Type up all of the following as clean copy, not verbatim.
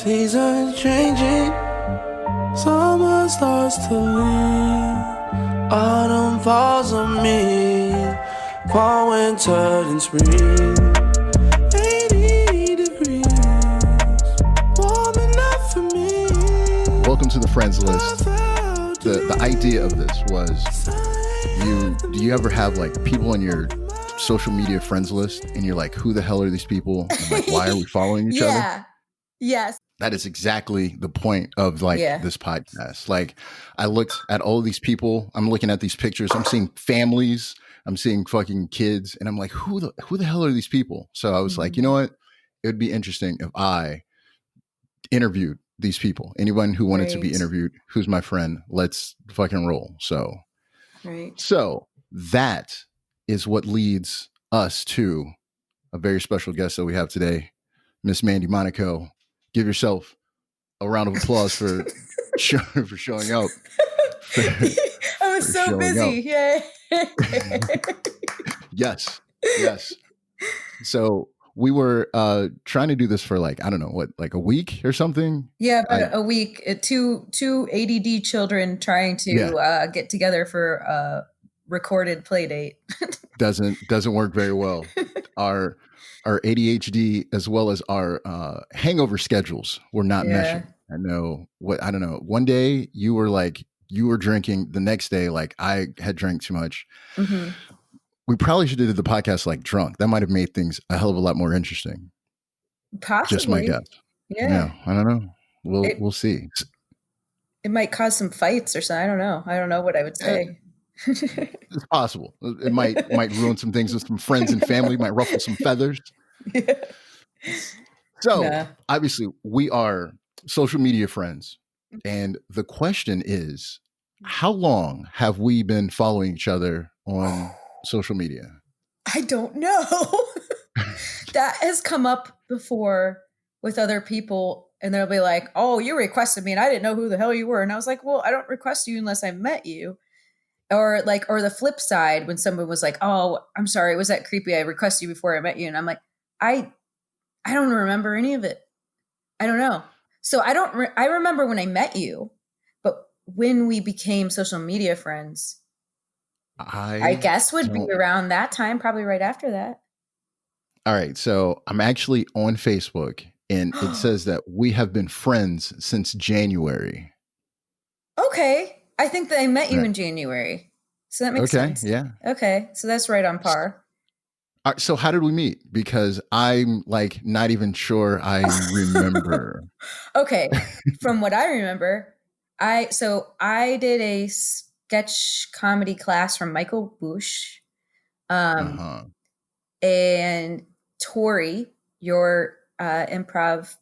Seasons changing, summer starts to leave, autumn falls on me, fall, winter, and spring. 80 degrees, warm enough for me. Welcome to the Friends List. The idea of this was, do you ever have like people on your social media friends list and you're like, who the hell are these people? And like, why are we following each other? Yeah. Yes. That is exactly the point of this podcast. Like, I looked at all of these people. I'm looking at these pictures. I'm seeing families. I'm seeing fucking kids. And I'm like, who the hell are these people? So I was like, you know what? It would be interesting if I interviewed these people. Anyone who wanted to be interviewed, who's my friend, let's fucking roll. So that is what leads us to a very special guest that we have today, Miss Mandy Monaco. Give yourself a round of applause for showing up. I was so busy. Yay. Yes. So we were trying to do this for like, I don't know, like a week or something? Yeah, about a week. Two ADD children trying to get together for a recorded play date. Doesn't work very well. Our ADHD as well as our hangover schedules were not meshing. I don't know. One day you were drinking. The next day, like I had drank too much. Mm-hmm. We probably should have did the podcast like drunk. That might have made things a hell of a lot more interesting. Possibly. Just my guess. Yeah. I don't know. We'll see. It might cause some fights or something. I don't know what I would say. It's possible. It might ruin some things with some friends and family, might ruffle some feathers. Yeah. So obviously we are social media friends. And the question is, how long have we been following each other on social media? I don't know. That has come up before with other people, and they'll be like, oh, you requested me and I didn't know who the hell you were. And I was like, well, I don't request you unless I met you. Or the flip side, when someone was like, oh, I'm sorry, was that creepy? I requested you before I met you. And I'm like, I don't remember any of it. I don't know. So I remember when I met you, but when we became social media friends, I guess would be around that time, probably right after that. All right. So I'm actually on Facebook and it says that we have been friends since January. Okay. I think that I met you in January. So that makes sense. Yeah. Okay. So that's right on par. So how did we meet? Because I'm like not even sure I remember. Okay. From what I remember, I did a sketch comedy class from Michael Bush. And Tori, your improv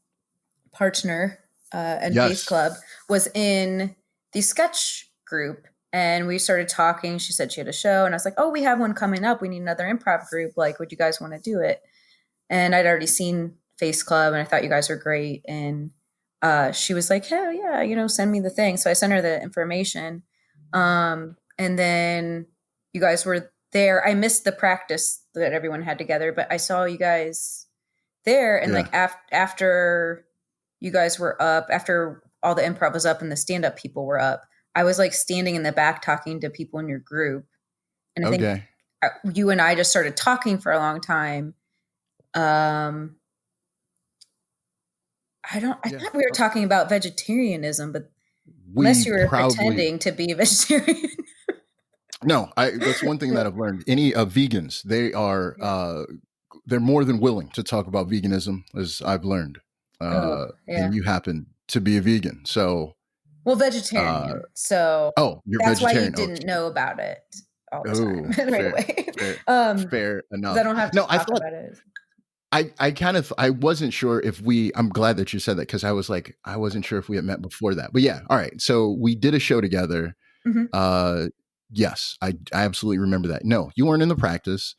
partner and Face Club, was in the sketch group, and we started talking. She said she had a show, and I was like, oh, we have one coming up. We need another improv group. Like, would you guys want to do it? And I'd already seen Face Club, and I thought you guys were great. And she was like, hell yeah, send me the thing. So I sent her the information. And then you guys were there. I missed the practice that everyone had together, but I saw you guys there. And like after you guys were up, after all the improv was up and the stand-up people were up, I was like standing in the back talking to people in your group. And I think you and I just started talking for a long time. I thought we were talking about vegetarianism, but unless you were pretending to be a vegetarian. No, that's one thing that I've learned. Any vegans, they're more than willing to talk about veganism, as I've learned. And you happen to be a vegan, so vegetarian. That's why you didn't know about it all the time right away. Fair enough. I don't have to talk about it. I wasn't sure if I'm glad that you said that, because I was like, I wasn't sure if we had met before that. But yeah, all right. So we did a show together. Mm-hmm. Yes, I absolutely remember that. No, you weren't in the practice,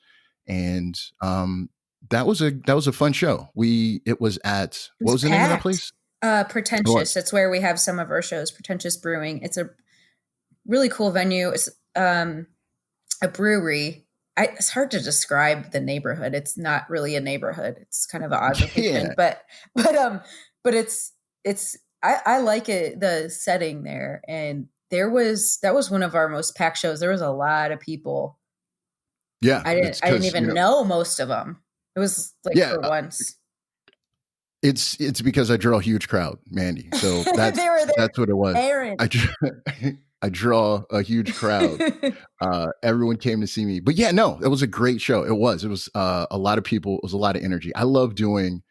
and that was a fun show. It was at, what was the name of that place? Pretentious. That's where we have some of our shows. Pretentious Brewing. It's a really cool venue. It's a brewery. It's hard to describe the neighborhood. It's not really a neighborhood. It's kind of an odd location, but it's I like it, the setting there. And that was one of our most packed shows. There was a lot of people. Yeah. I didn't even know most of them. It was like for once. It's because I draw a huge crowd, Mandy. So that's what it was. I draw a huge crowd. Everyone came to see me. But yeah, no, it was a great show. It was a lot of people. It was a lot of energy. I love doing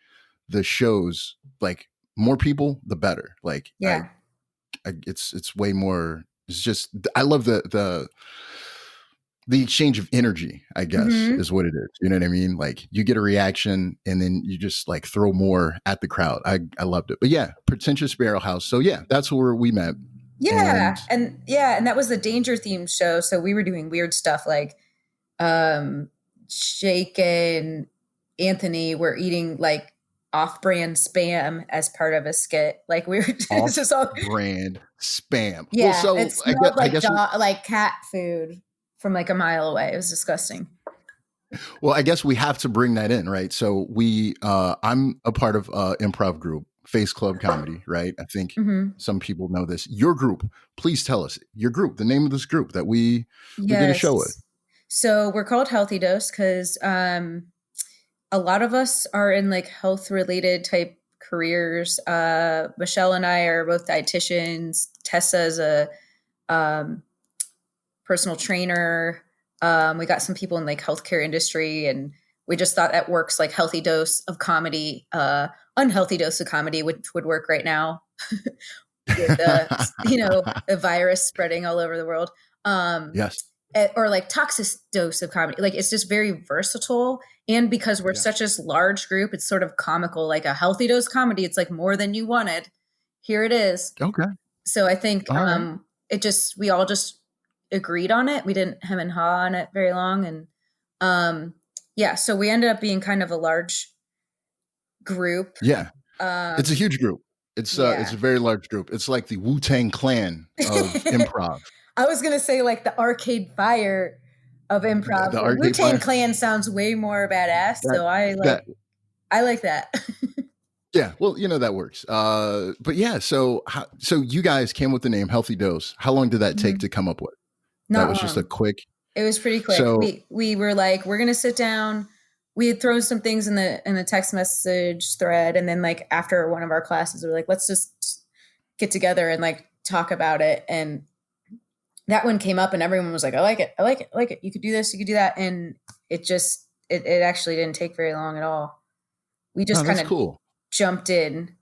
the shows. Like, more people, the better. Like, yeah, it's way more. It's just, I love the exchange of energy, I guess, is what it is. You know what I mean? Like, you get a reaction and then you just like throw more at the crowd. I loved it. But yeah, Pretentious Barrel House. So yeah, that's where we met. Yeah. And that was the danger themed show. So we were doing weird stuff like Jake and Anthony were eating like off-brand spam as part of a skit. Like, we were just off-brand spam. Yeah, well, so it smelled like cat food from like a mile away. It was disgusting. Well, I guess we have to bring that in, right? So I'm a part of improv group, Face Club Comedy, right? I think some people know this. Your group, please tell us your group, the name of this group that we did a show with. So we're called Healthy Dose because a lot of us are in like health related type careers. Michelle and I are both dietitians. Tessa's a personal trainer. We got some people in like healthcare industry, and we just thought that works like healthy dose of comedy. Unhealthy dose of comedy would work right now with the virus spreading all over the world. Yes. Or like toxic dose of comedy. Like, it's just very versatile. And because we're such a large group, it's sort of comical. Like a healthy dose comedy, it's like more than you wanted. Here it is. Okay. So I think we all just agreed on it. We didn't hem and haw on it very long. And so we ended up being kind of a large group. Yeah. It's a huge group. It's a very large group. It's like the Wu-Tang Clan of improv. I was going to say like the Arcade Fire of improv. The Wu-Tang Clan sounds way more badass. So I like that. Yeah, well, that works. But yeah, so you guys came with the name Healthy Dose. How long did that take to come up with? That was just a quick. It was pretty quick. So, we were like, we're gonna sit down. We had thrown some things in the text message thread, and then like after one of our classes, we were like, let's just get together and like talk about it. And that one came up, and everyone was like, I like it. You could do this, you could do that, and it actually didn't take very long at all. We just kind of jumped in.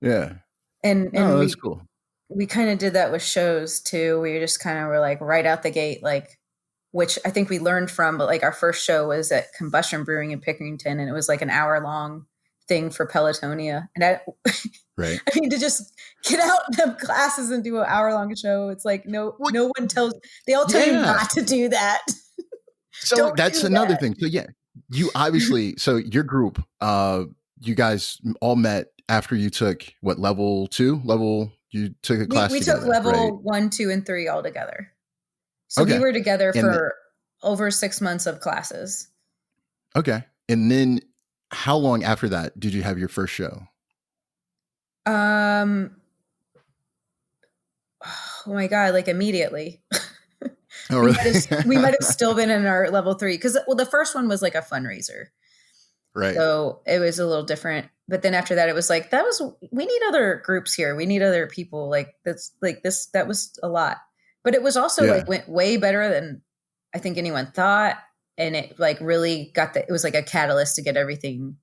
Yeah. And that's cool. We kind of did that with shows too. We just kind of were like right out the gate, like, which I think we learned from, but like our first show was at Combustion Brewing in Pickerington, and it was like an hour-long thing for Pelotonia. And right. I mean, to just get out them classes and do an hour-long show, it's like no one tells. They all tell you not to do that. So that's another thing. So yeah, you obviously. So your group, you guys all met after you took what, level 2? You took a class. We together, took level right? 1, 2, and 3 all together. So we were together for over 6 months of classes. Okay. And then how long after that did you have your first show? Oh my God, like immediately. Oh, really? we might have still been in our level 3 because the first one was like a fundraiser. Right. So it was a little different. But then after that, it was like, we need other groups here. We need other people like this, that was a lot. But it was also like went way better than I think anyone thought. And it like really it was like a catalyst to get everything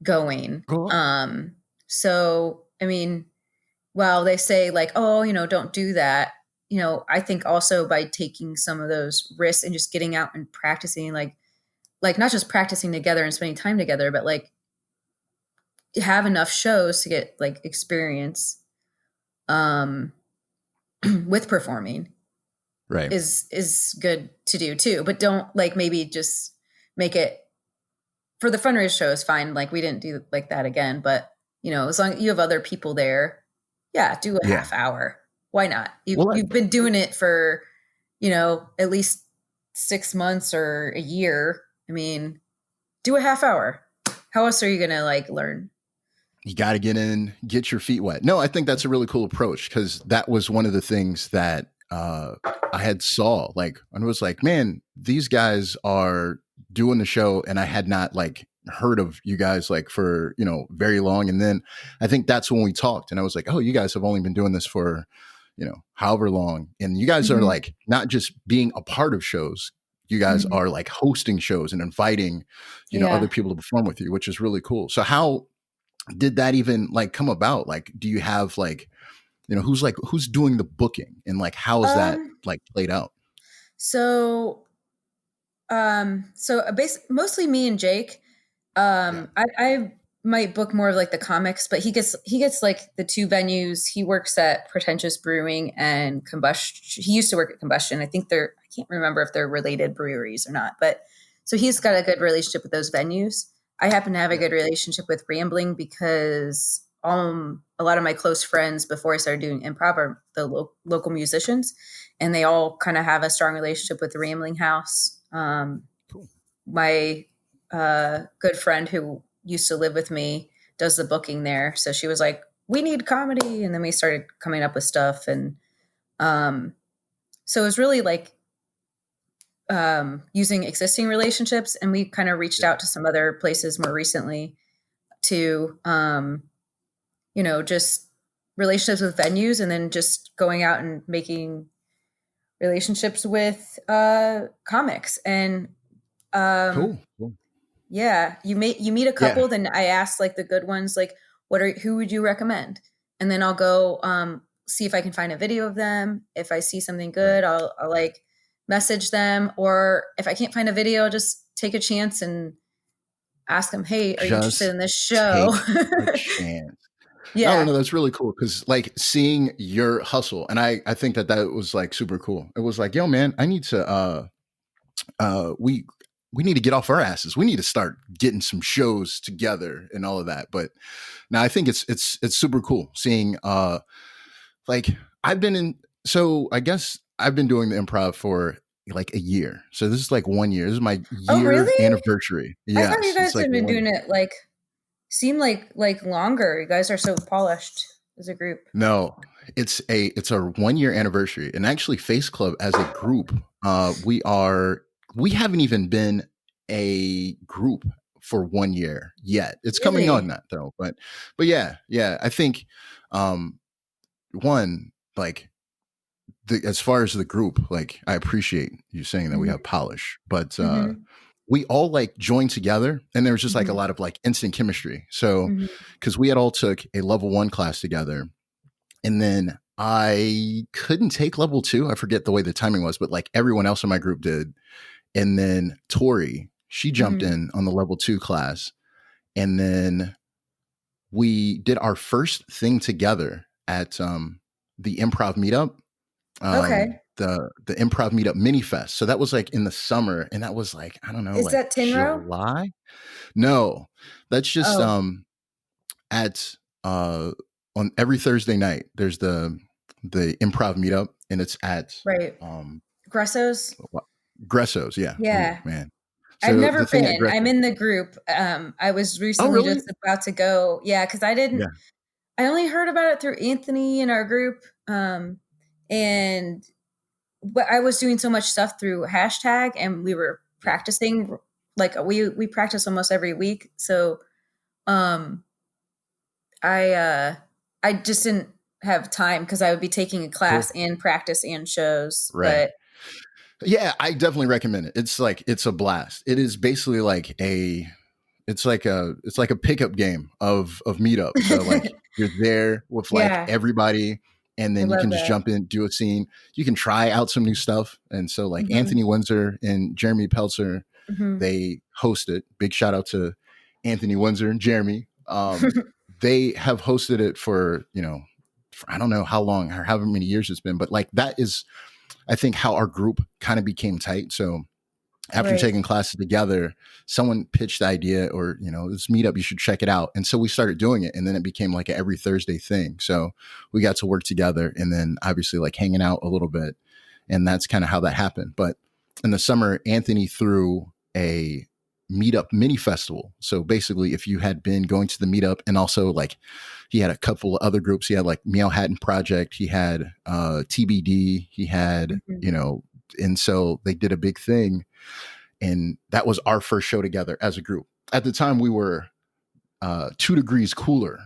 going. Cool. So, I mean, while they say like, oh, don't do that. I think also by taking some of those risks and just getting out and practicing, like not just practicing together and spending time together, but like have enough shows to get like experience with performing, right, is good to do too. But don't like maybe just make it for the fundraiser show is fine. Like we didn't do like that again, but as long as you have other people there, do a half hour. Why not? You've been doing it for at least 6 months or a year. I mean, do a half hour. How else are you gonna like learn? you got to get in, get your feet wet. No, I think that's a really cool approach, because that was one of the things that I had saw, like, and was like, man, these guys are doing the show, and I had not like heard of you guys like for, you know, very long. And then I think that's when we talked, and I was like, oh, you guys have only been doing this for, you know, however long. And you guys are like not just being a part of shows, you guys are like hosting shows and inviting, you know, other people to perform with you, which is really cool. So how did that even like come about? Like, do you have like, you know, who's doing the booking, and like how is that like played out? So mostly me and Jake. I might book more of like the comics, but he gets like the two venues. He works at Pretentious Brewing and Combustion. He used to work at Combustion. I can't remember if they're related breweries or not, but so he's got a good relationship with those venues. I happen to have a good relationship with Rambling because a lot of my close friends before I started doing improv are the local musicians, and they all kind of have a strong relationship with the Rambling House. Cool. My good friend who used to live with me does the booking there. So she was like, we need comedy. And then we started coming up with stuff. And so it was really like using existing relationships. And we kind of reached out to some other places more recently to, you know, just relationships with venues, and then just going out and making relationships with comics. And Cool. yeah, you meet a couple, then I ask like the good ones, like who would you recommend? And then I'll go see if I can find a video of them. If I see something good, I'll like message them, or if I can't find a video, I'll just take a chance and ask them, hey, are you interested in this show? Take a chance. Yeah. No, that's really cool, because like seeing your hustle, and I think that was like super cool. It was like, yo, man, I need to we need to get off our asses. We need to start getting some shows together and all of that. But now I think it's super cool seeing like I guess I've been doing the improv for like a year. So this is like 1 year. This is my year anniversary. Yes. I thought you guys had been doing it like seem like longer. You guys are so polished as a group. No, it's our 1 year anniversary. And actually Face Club as a group, we haven't even been a group for 1 year yet. It's coming on that though. But yeah, I think one, like as far as the group, like I appreciate you saying that we have polish, but we all like joined together, and there was just like a lot of like instant chemistry. So because we had all took a level 1 class together, and then I couldn't take level 2. I forget the way the timing was, but like everyone else in my group did. And then Tori, she jumped in on the level 2 class, and then we did our first thing together at the improv meetup. The improv meetup mini fest. So that was like in the summer, and that was like, I don't know, is like that July? No, that's just at on every Thursday night there's the improv meetup, and it's at Gresso's. Gresso's, yeah. Yeah. Ooh, man. So I've never been. I'm in the group. I was recently just about to go. Yeah, because I didn't. Yeah. I only heard about it through Anthony in our group, but I was doing so much stuff through hashtag, and we were practicing. Like we practice almost every week. So, I just didn't have time because I would be taking a class and practice and shows. Right. But yeah, I definitely recommend it. It's like, it's a blast. It is basically like it's like a pickup game of meetup. So like you're there with like everybody, and then you can just jump in, do a scene. You can try out some new stuff. And so like Anthony Windsor and Jeremy Peltzer, they host it. Big shout out to Anthony Windsor and Jeremy. They have hosted it for, you know, for I don't know how long or however many years it's been, but like that is, I think, how our group kind of became tight. So after taking classes together, someone pitched the idea, or, you know, this meetup, you should check it out. And so we started doing it, and then it became like an every Thursday thing. So we got to work together, and then obviously like hanging out a little bit. And that's kind of how that happened. But in the summer, Anthony threw a meetup mini festival. So basically, if you had been going to the meetup, and also like he had a couple of other groups. He had like Meow Hatton Project. He had TBD. He had, and so they did a big thing. And that was our first show together as a group. At the time, we were 2 Degrees Cooler,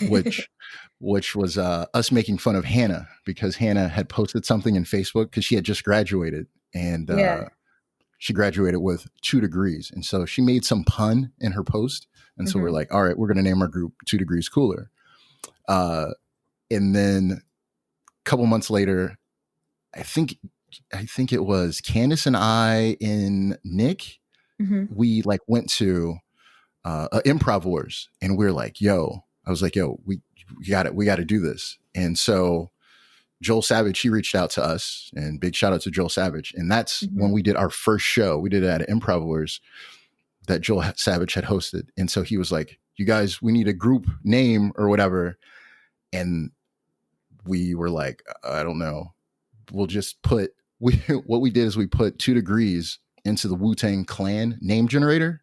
which was us making fun of Hannah because Hannah had posted something in Facebook because she had just graduated, and she graduated with 2 degrees. And so she made some pun in her post. And so we're like, all right, we're going to name our group 2 Degrees Cooler. And then a couple months later, I think it was Candace and I and Nick, we like went to Improv Wars, and we're like, I was like, we got to do this. And so Joel Savage, he reached out to us, and big shout out to Joel Savage. And that's when we did our first show. We did it at Improv Wars that Joel Savage had hosted. And so he was like, you guys, we need a group name or whatever. And we were like, I don't know. We'll just put, what we did is we put 2 Degrees into the Wu-Tang Clan name generator,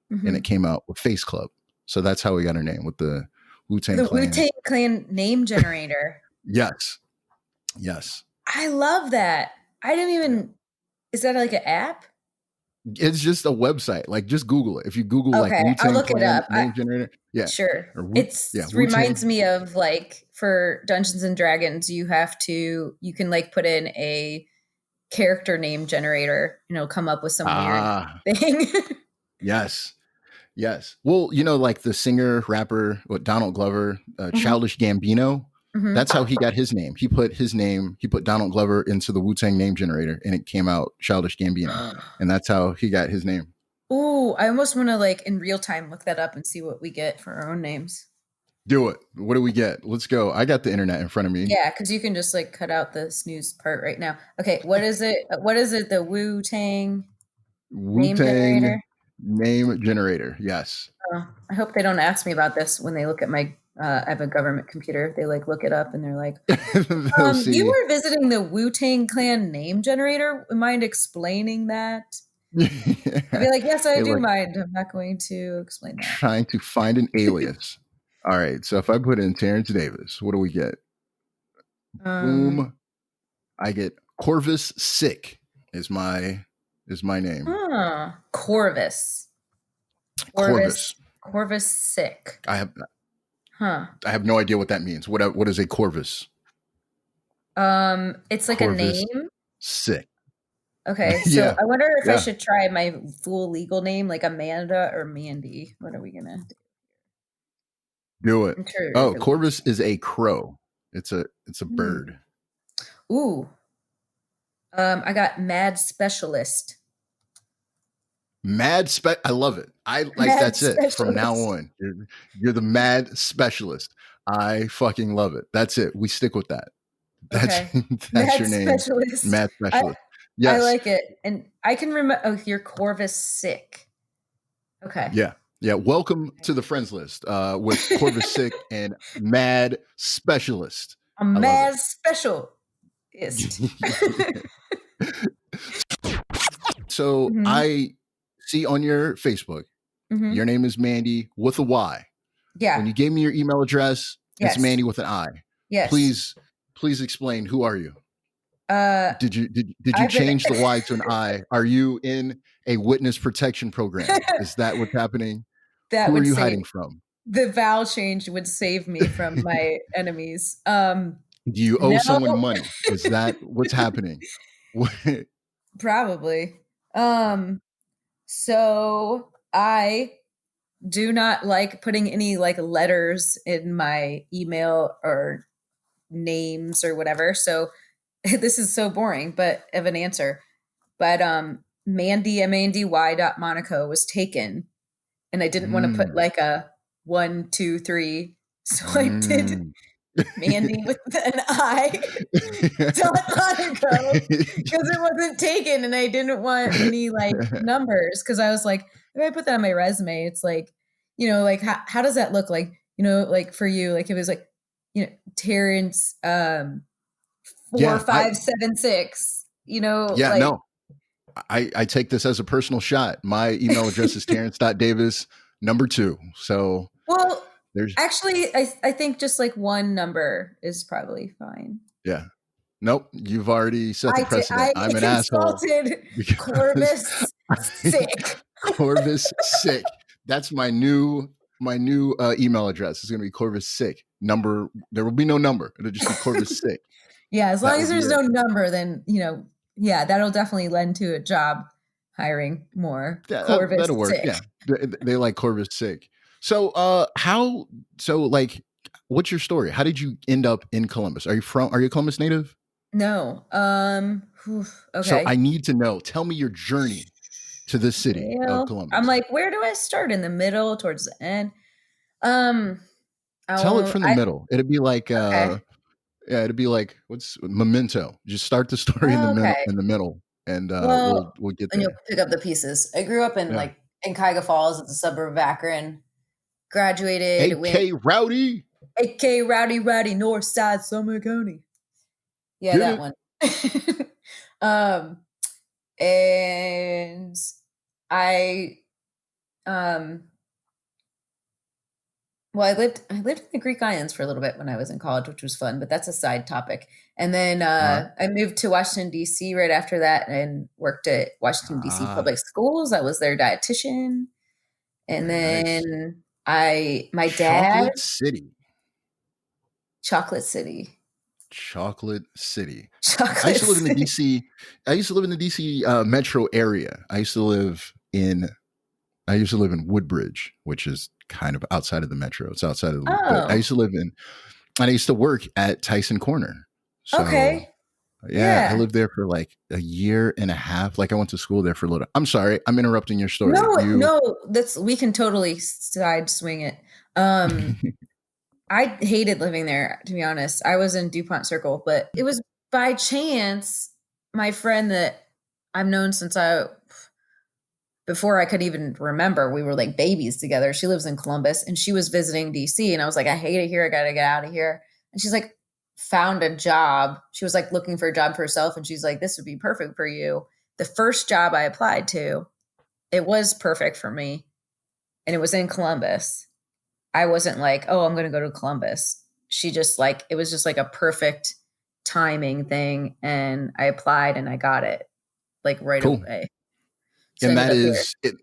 and it came out with Face Club. So that's how we got our name, with the Wu-Tang Clan. The Wu-Tang Clan name generator. Yes. I love that. I didn't even, is that like an app? It's just a website. Like, just Google it. If you Google like Wu-Tang I'll look Clan it up. name generator. Yeah. Sure. It reminds me of like for Dungeons and Dragons, you can like put in a character name generator and it'll come up with some weird thing. Yes. Well, like the singer, rapper, Donald Glover, Childish Gambino, that's how he got his name. He put Donald Glover into the Wu-Tang name generator, and it came out Childish Gambino. And that's how he got his name. Ooh, I almost want to like in real time look that up and see what we get for our own names. Do it. What do we get? Let's go. I got the internet in front of me. Yeah, because you can just like cut out the snooze part right now. Okay, what is it? The Wu-Tang name generator? Name generator, yes. I hope they don't ask me about this when they look at my I have a government computer. They like look it up and they're like, you were visiting the Wu-Tang Clan name generator. Mind explaining that? I'd be like, yes, I do mind. I'm not going to explain that. Trying to find an alias. All right. So if I put in Terrence Davis, what do we get? Boom. I get Corvus Sick is my name. Corvus Sick. I have no idea what that means. What is a Corvus? It's like Corvus, a name. Sick. Okay, so I wonder if I should try my full legal name, like Amanda or Mandy. What are we gonna do? It. Sure Corvus is a crow. It's a bird. Ooh. I got Mad Specialist. I love it. I like Mad that's Specialist. It from now on. You're the Mad Specialist. I fucking love it. That's it. We stick with that. That's Mad your name. Specialist. Mad Specialist. Yes. I like it. And I can remember you're Corvus Sick. Okay. Yeah. Welcome to the friends list with Corvus Sick and Mad Specialist. A Mad Specialist. So I see on your Facebook, your name is Mandy with a Y. Yeah. When you gave me your email address, it's Mandy with an I. Yes. Please explain. Who are you? Did you change the Y to an I? Are you in a witness protection program? Is that what's happening? Who are you hiding from? The vowel change would save me from my enemies. Do you owe someone money? Is that what's happening? Probably. So I do not like putting any like letters in my email or names or whatever. So this is so boring, but of an answer. But Mandy, Mandy.Monaco was taken, and I didn't want to put like a 1, 2, 3. So I did Mandy with an I. Monaco, because it wasn't taken, and I didn't want any like numbers, because I was like, if I put that on my resume, it's like, like how does that look like? Like for you, like if it was like, Terrence 4576, no, I take this as a personal shot. My email address is Terrence.Davis2. So there's actually, I think just like one number is probably fine. Yeah. Nope. You've already set the precedent. I'm an asshole. Corvus sick. Corvus sick. That's my new email address. It's going to be Corvus sick. Number. There will be no number. It'll just be Corvus sick. Yeah. As long as there's no number, then, yeah, that'll definitely lend to a job hiring more. Yeah, Corvus that'll work. sick. Yeah. They like Corvus sick. So, what's your story? How did you end up in Columbus? Are you a Columbus native? No. Okay. So I need to know. Tell me your journey to the city of Columbus. I'm like, where do I start? In the middle, towards the end? Tell it from the middle. It'd be like, it'd be like, what's Memento? Just start the story in the middle, and we'll get there. And you'll pick up the pieces. I grew up in in Cuyahoga Falls. It's a suburb of Akron. Graduated. A.K. Rowdy. A.K. Rowdy, North Side, Summer County. Yeah, that one. And I lived in the Greek Islands for a little bit when I was in college, which was fun, but that's a side topic. And then I moved to Washington, D.C. right after that and worked at Washington, D.C. Public Schools. I was their dietitian. And then my dad. Chocolate City. I used to live in the DC. I used to live in the DC metro area. I used to live in Woodbridge, which is kind of outside of the metro. It's outside of the loop. But I used to live in, and I used to work at Tyson Corner. So, yeah, I lived there for like a year and a half. Like I went to school there for a little. I'm sorry, I'm interrupting your story. No, we can totally side swing it. I hated living there, to be honest. I was in DuPont Circle, but it was by chance. My friend that I've known since before I could even remember, we were like babies together. She lives in Columbus and she was visiting DC. And I was like, I hate it here. I got to get out of here. And she's like, found a job. She was like looking for a job for herself. And she's like, this would be perfect for you. The first job I applied to, it was perfect for me. And it was in Columbus. I wasn't like, oh, I'm going to go to Columbus. She just like, it was just like a perfect timing thing. And I applied and I got it like right away. So and that is it.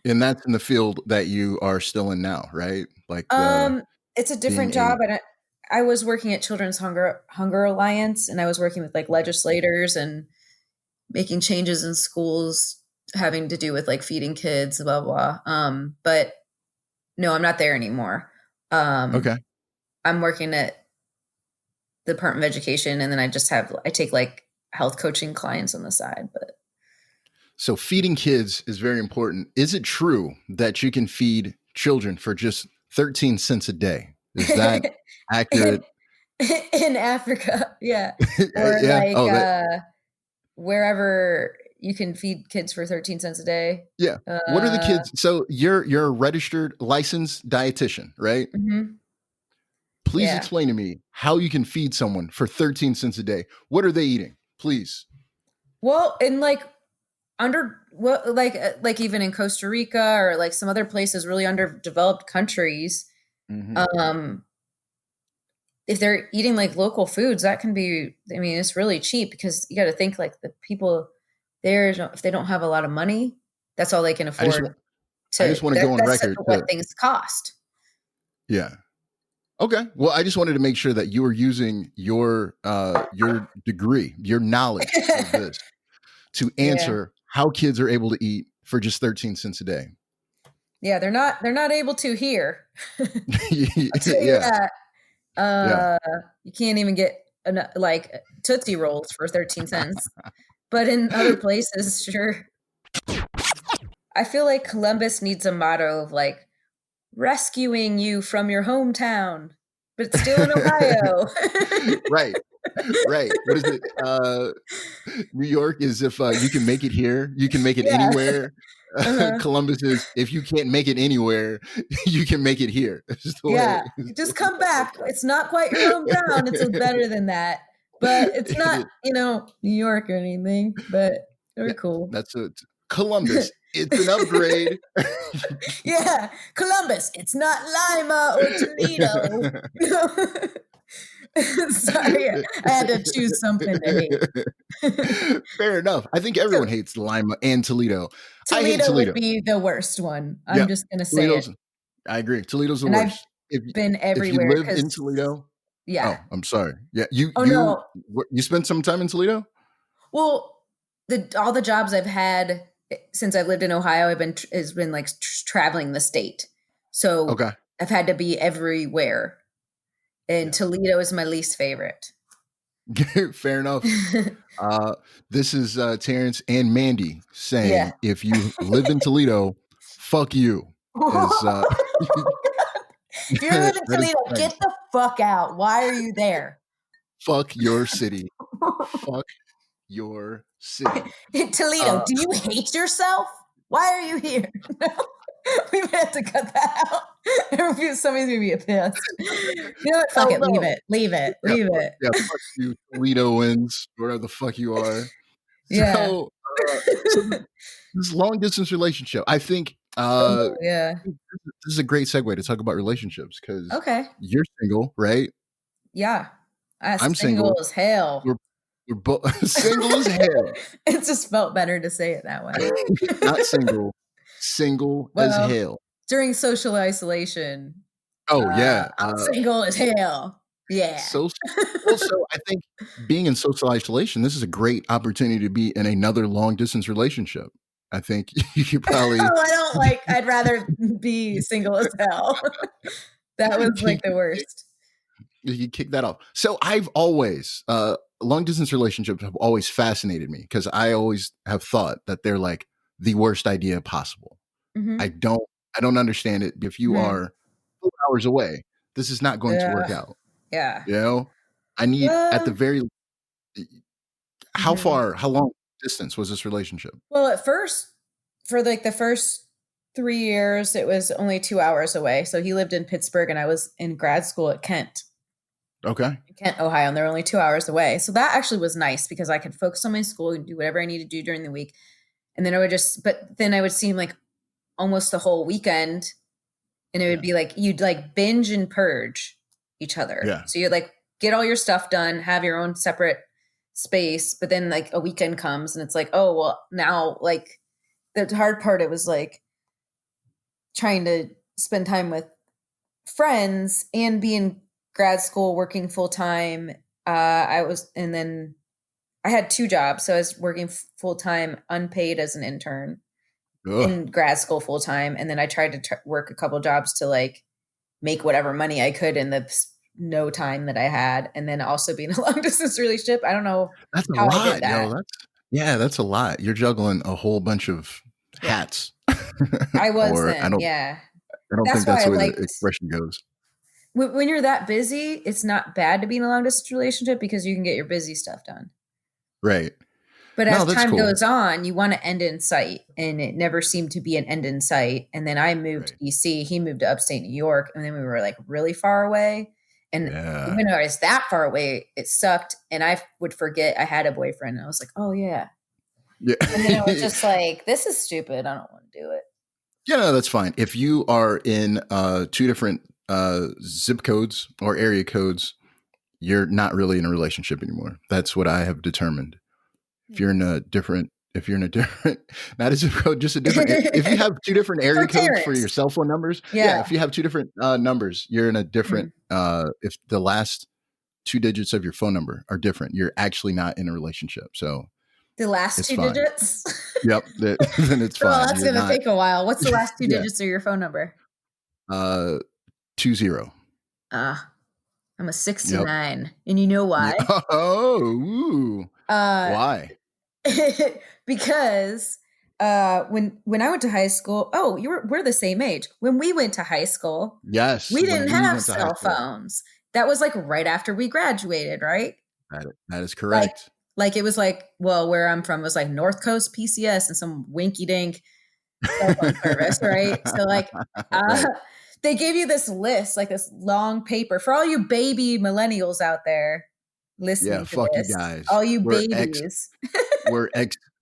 And that's in the field that you are still in now, right? Like, it's a different job. And I was working at Children's Hunger Alliance, and I was working with like legislators and making changes in schools having to do with like feeding kids, blah, blah. But no, I'm not there anymore. Okay. I'm working at the Department of Education, and then I take like health coaching clients on the side. But so feeding kids is very important. Is it true that you can feed children for just 13 cents a day? Is that accurate? In Africa, yeah. Or wherever you can feed kids for 13 cents a day. Yeah. What are the kids? So you're a registered licensed dietitian, right? Mm-hmm. Please explain to me how you can feed someone for 13 cents a day. What are they eating? Please. Well, in like even in Costa Rica or like some other places, really underdeveloped countries, if they're eating like local foods, that can be, I mean, it's really cheap because you got to think like the people there, if they don't have a lot of money, that's all they can afford. I just want to go on record. What things cost. Yeah. Okay. Well, I just wanted to make sure that you were using your degree, your knowledge of this to answer how kids are able to eat for just 13 cents a day. Yeah, they're not able to here. You can't even get like Tootsie Rolls for 13 cents. But in other places, sure. I feel like Columbus needs a motto of like rescuing you from your hometown, but it's still in Ohio. Right. What is it? New York is if you can make it here, you can make it anywhere. Columbus is if you can't make it anywhere, you can make it here. Just come back. It's not quite your hometown. It's better than that, but it's not, New York or anything. But They were cool. That's Columbus. It's an upgrade. Yeah, Columbus. It's not Lima or Toledo. Sorry, I had to choose something to hate. Fair enough. I think everyone hates Lima and Toledo. Toledo I hate Toledo. Would be the worst one. I'm just gonna say it. I agree. Toledo's the worst. I've been everywhere. If you live in Toledo, yeah. Oh, I'm sorry. Yeah, you spent some time in Toledo. Well, all the jobs I've had since I've lived in Ohio, has been like traveling the state. So I've had to be everywhere. And Toledo is my least favorite. Fair enough. This is Terrence and Mandy saying, if you live in Toledo, fuck you. If you live in Toledo, get the fuck out. Why are you there? Fuck your city. Fuck your city. In Toledo, do you hate yourself? Why are you here? We might have to cut that out. Somebody's going to be pissed. You know what? Fuck it. Leave it. Leave it. Leave it. Yeah, fuck you, Toledoans, whatever the fuck you are. Yeah. So this long distance relationship, I think this is a great segue to talk about relationships because you're single, right? Yeah. I'm single as hell. We're both single as hell. It just felt better to say it that way. Not single as hell. During social isolation. Oh yeah. I'm single as hell. Yeah. So I think being in social isolation, this is a great opportunity to be in another long distance relationship. I think you probably I'd rather be single as hell. That was like the worst. You kick that off. So I've always long distance relationships have always fascinated me because I always have thought that they're like the worst idea possible. Mm-hmm. I don't understand it. If you are 4 hours away, this is not going to work out. Yeah. You know, I need at the very how long distance was this relationship? Well, at first, for like the first 3 years, it was only 2 hours away. So he lived in Pittsburgh and I was in grad school at Kent. Okay. Kent, Ohio, and they're only 2 hours away. So that actually was nice because I could focus on my school and do whatever I need to do during the week. And then I would see him like almost the whole weekend. And it would be like, you'd like binge and purge each other. Yeah. So you'd like get all your stuff done, have your own separate space. But then like a weekend comes and it's like, oh, well now like the hard part, it was like trying to spend time with friends and be in grad school, working full time. And then I had 2 jobs. So I was working full time, unpaid as an intern in grad school full time. And then I tried to work a couple jobs to like make whatever money I could in the no time that I had. And then also be in a long distance relationship. I don't know. That's a lot. I did that. That's a lot. You're juggling a whole bunch of hats. I was then. I don't think that's the way the expression goes. When you're that busy, it's not bad to be in a long distance relationship because you can get your busy stuff done. Right. But as time goes on, you want to end in sight. And it never seemed to be an end in sight. And then I moved to DC. He moved to upstate New York. And then we were like really far away. And even though I was that far away, it sucked. And I would forget I had a boyfriend. And I was like, oh, yeah. And then it was just like, this is stupid. I don't want to do it. Yeah, no, that's fine. If you are in 2 different zip codes or area codes, you're not really in a relationship anymore. That's what I have determined. If you're in a different, not a zip code, just a different, if you have 2 different area codes for your cell phone numbers. Yeah. If you have 2 different numbers, you're in a different, if the last 2 digits of your phone number are different, you're actually not in a relationship. So the last 2 digits? Yep. Then it's fine. Well, that's going to take a while. What's the last 2 digits of your phone number? 20. I'm a 69. Yep. And you know why? Why? Because when I went to high school, we're the same age. When we went to high school, yes, we didn't have cell phones. That was like right after we graduated, right? That is correct. Like it was like, well, where I'm from was like North Coast PCS and some winky dink cell phone service, right? So like they gave you this list, like this long paper for all you baby millennials out there listening to fuck this. You guys. All you babies. We're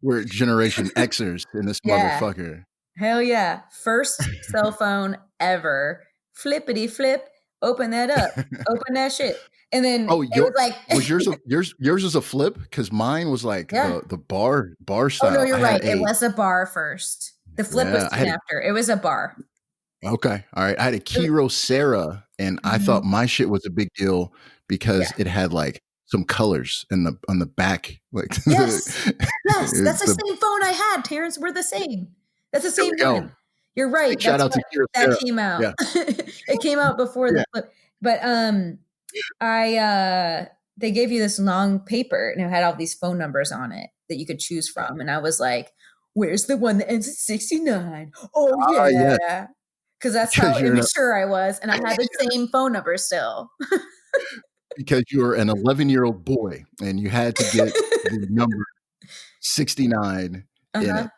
We're Generation Xers in this motherfucker. Hell yeah. First cell phone ever. Flippity flip. Open that up. Open that shit. And then it was like was yours was a flip? Because mine was like the bar style. Oh no, you're right. It was a bar first. The flip was soon after. It was a bar. Okay. All right. I had a Kiro Sarah, and I thought my shit was a big deal because it had like some colors on the back. Like yes, that's the same phone I had, Terrence. We're the same. That's the same one. You're right. Shout out to Kiro Sarah. That came out. Yeah. It came out before the flip. But they gave you this long paper and it had all these phone numbers on it that you could choose from. And I was like, where's the one that ends at 69? Oh yeah. Because that's how immature I was. And I had the same phone number still. Because you were an 11-year-old boy and you had to get the number 69 in it.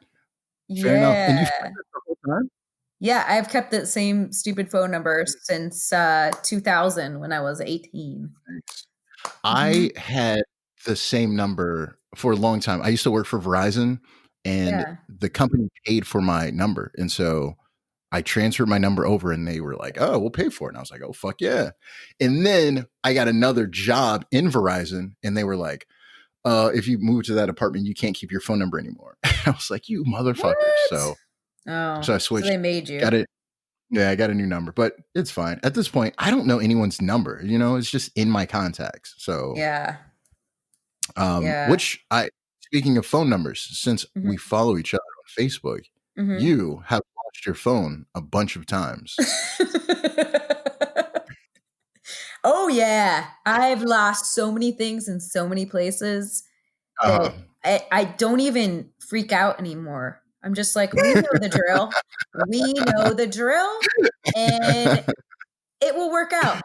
Fair enough. And you've kept it the whole time? Yeah, I've kept the same stupid phone number since 2000 when I was 18. I had the same number for a long time. I used to work for Verizon, and the company paid for my number. And so I transferred my number over, and they were like, oh, we'll pay for it. And I was like, oh, fuck yeah. And then I got another job in Verizon, and they were like, if you move to that apartment, you can't keep your phone number anymore. I was like, you motherfucker. So I switched. So they made you. Got it. Yeah, I got a new number, but it's fine. At this point, I don't know anyone's number. It's just in my contacts. So which speaking of phone numbers, since we follow each other on Facebook, you have lost your phone a bunch of times. Oh yeah, I've lost so many things in so many places that I don't even freak out anymore. I'm just like, we know the drill. We know the drill, and it will work out.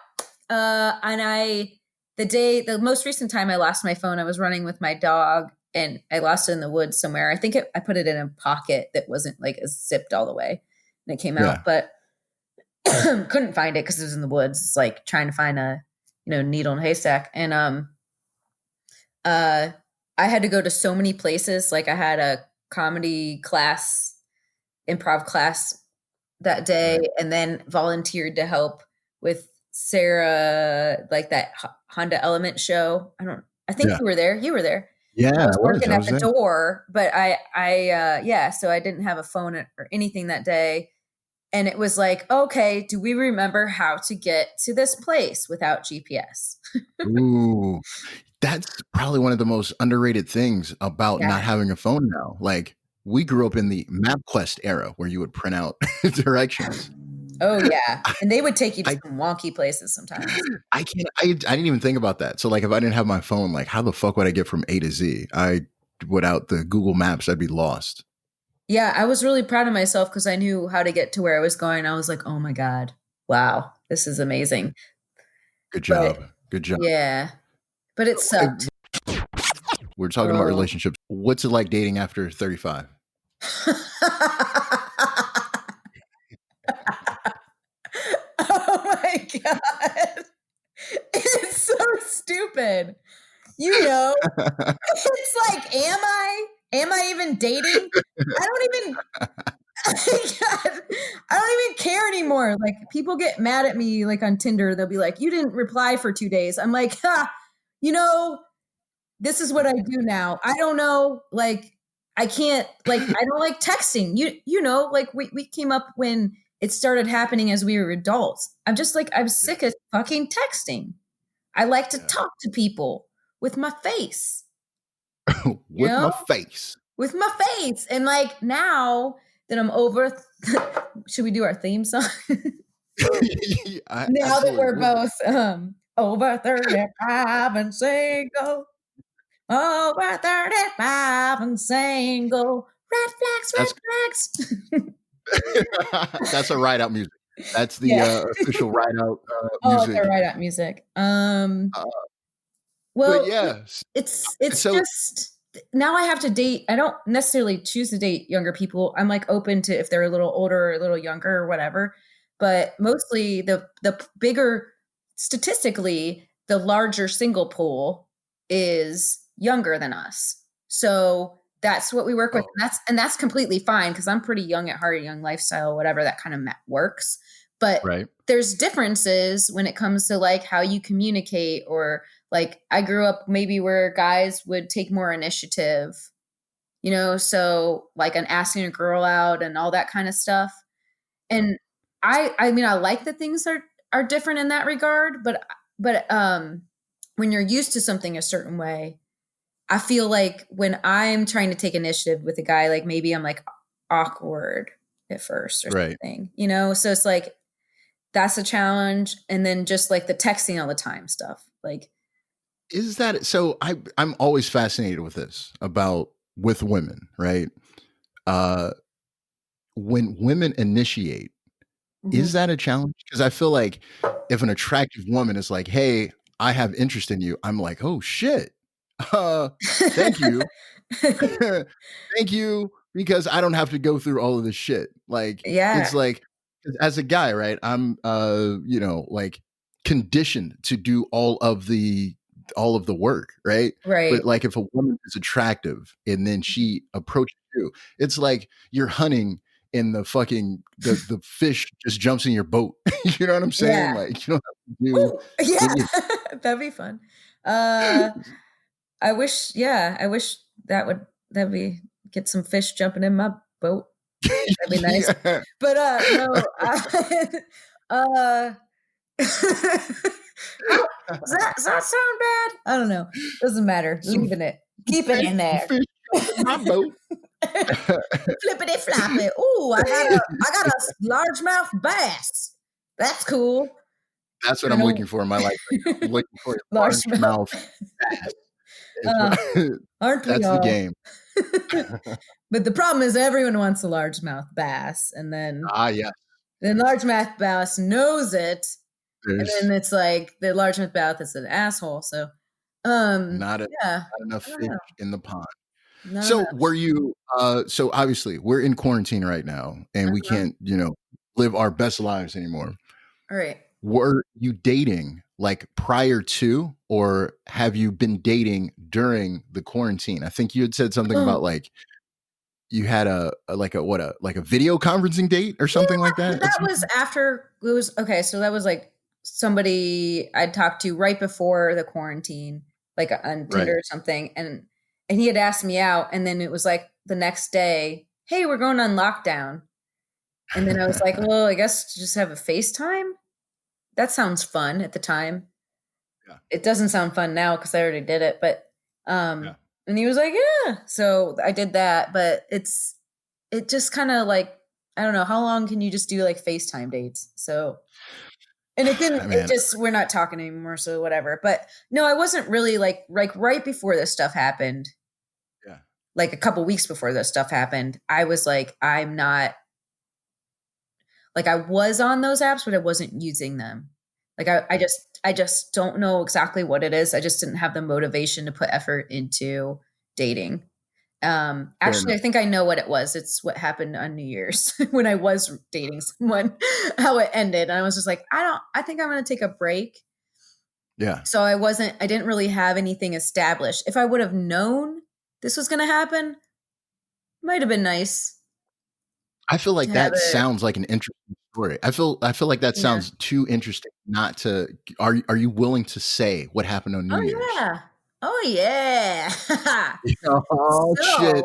And the most recent time I lost my phone, I was running with my dog, and I lost it in the woods somewhere. I think I put it in a pocket that wasn't like zipped all the way, and it came out, but couldn't find it because it was in the woods. It's like trying to find a needle in a haystack, and I had to go to so many places. Like I had a comedy class, improv class that day, and then volunteered to help with Sarah, like that Honda Element show. I think you were there. You were there. Yeah, I was working at the door, but so I didn't have a phone or anything that day. And it was like, okay, do we remember how to get to this place without GPS? Ooh, that's probably one of the most underrated things about not having a phone now. Like, we grew up in the MapQuest era where you would print out directions. Oh yeah, and they would take you to some wonky places sometimes. I didn't even think about that. So like, if I didn't have my phone, like how the fuck would I get from A to Z? Without the Google Maps, I'd be lost. Yeah, I was really proud of myself because I knew how to get to where I was going. I was like, oh my God, wow, this is amazing. Good job. Good job. Yeah, but it sucked. We're talking about relationships. What's it like dating after 35? Oh my God. It's so stupid. It's like, am I even dating? I don't even care anymore. Like, people get mad at me, like on Tinder, they'll be like, you didn't reply for 2 days. I'm like, this is what I do now. I don't know. Like, I can't, like, I don't like texting. Like we came up when it started happening as we were adults. I'm just like, I'm sick of fucking texting. I like to talk to people with my face. My face. With my face. And like, now that I'm over, should we do our theme song? Now that we're both over 35 and single. Over 35 and single. Red flags. That's a ride out music. That's the official ride out music. Oh, it's a ride out music. Well, it's just now I have to date. I don't necessarily choose to date younger people. I'm like open to if they're a little older or a little younger or whatever. But mostly the bigger, statistically, the larger single pool is younger than us. So that's what we work with. That's completely fine because I'm pretty young at heart, young lifestyle, whatever, that kind of works. But there's differences when it comes to like how you communicate, or like I grew up maybe where guys would take more initiative, you know, so like an asking a girl out and all that kind of stuff. And I mean, I like that things are different in that regard, but when you're used to something a certain way, I feel like when I'm trying to take initiative with a guy, like maybe I'm like awkward at first or something, you know? So it's like, that's a challenge. And then just like the texting all the time stuff. Like, is that, so I'm always fascinated with this with women, right? When women initiate, is that a challenge? Because I feel like if an attractive woman is like, hey, I have interest in you, I'm like, oh shit. Thank you. Thank you. Because I don't have to go through all of this shit. Like, it's like, as a guy, right? I'm, you know, like conditioned to do all of the work, right? But like if a woman is attractive and then she approaches you, it's like you're hunting and the fish just jumps in your boat. You know what I'm saying? Yeah. Like you don't have to do that'd be fun. I wish that'd be get some fish jumping in my boat. That'd be nice. But no, does that sound bad? I don't know. Doesn't matter. Leaving it. Keeping it in there. My boat. Flippity floppy. Ooh, I got a largemouth bass. That's cool. That's what I'm looking for in my life. I'm looking for a largemouth bass. Aren't we That's all? the game. But the problem is everyone wants a largemouth bass, and then the largemouth bass knows it, and then it's like the largemouth bass is an asshole. So, not enough fish in the pond. Were you? So obviously we're in quarantine right now, and we can't, you know, live our best lives anymore. All right. Were you dating like prior to, or have you been dating during the quarantine? I think you had said something about like you had a video conferencing date or something like that. That was after it was okay. So that was like somebody I'd talked to right before the quarantine, like on Tinder or something, and he had asked me out, and then it was like the next day, hey, we're going on lockdown, and then I was like, well, I guess just have a FaceTime. That sounds fun at the time. Yeah. It doesn't sound fun now because I already did it, but and he was like, yeah. So I did that, but it just kind of like, I don't know, how long can you just do like FaceTime dates? So, and it didn't, it just, we're not talking anymore. So whatever. But no, I wasn't really like right before this stuff happened. Yeah. Like a couple weeks before this stuff happened, I was like, I'm not, like I was on those apps, but I wasn't using them. Like I just don't know exactly what it is. I just didn't have the motivation to put effort into dating. Actually, I think I know what it was. It's what happened on New Year's when I was dating someone, how it ended. And I was just like, I think I'm going to take a break. Yeah. So I didn't really have anything established. If I would have known this was going to happen, might have been nice. I feel like that sounds like an interesting story. I feel like that sounds too interesting not to. Are you willing to say what happened on New Year's? Yeah. Oh yeah. Oh shit.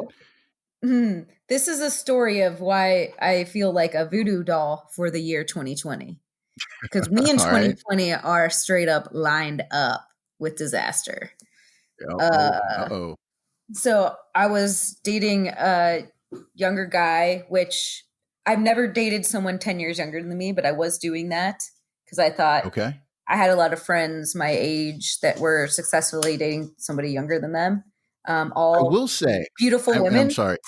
This is a story of why I feel like a voodoo doll for the year 2020. Because me and 2020 are straight up lined up with disaster. So I was dating a younger guy, which I've never dated someone 10 years younger than me, but I was doing that because I thought I had a lot of friends my age that were successfully dating somebody younger than them. All I will say beautiful women. I'm sorry.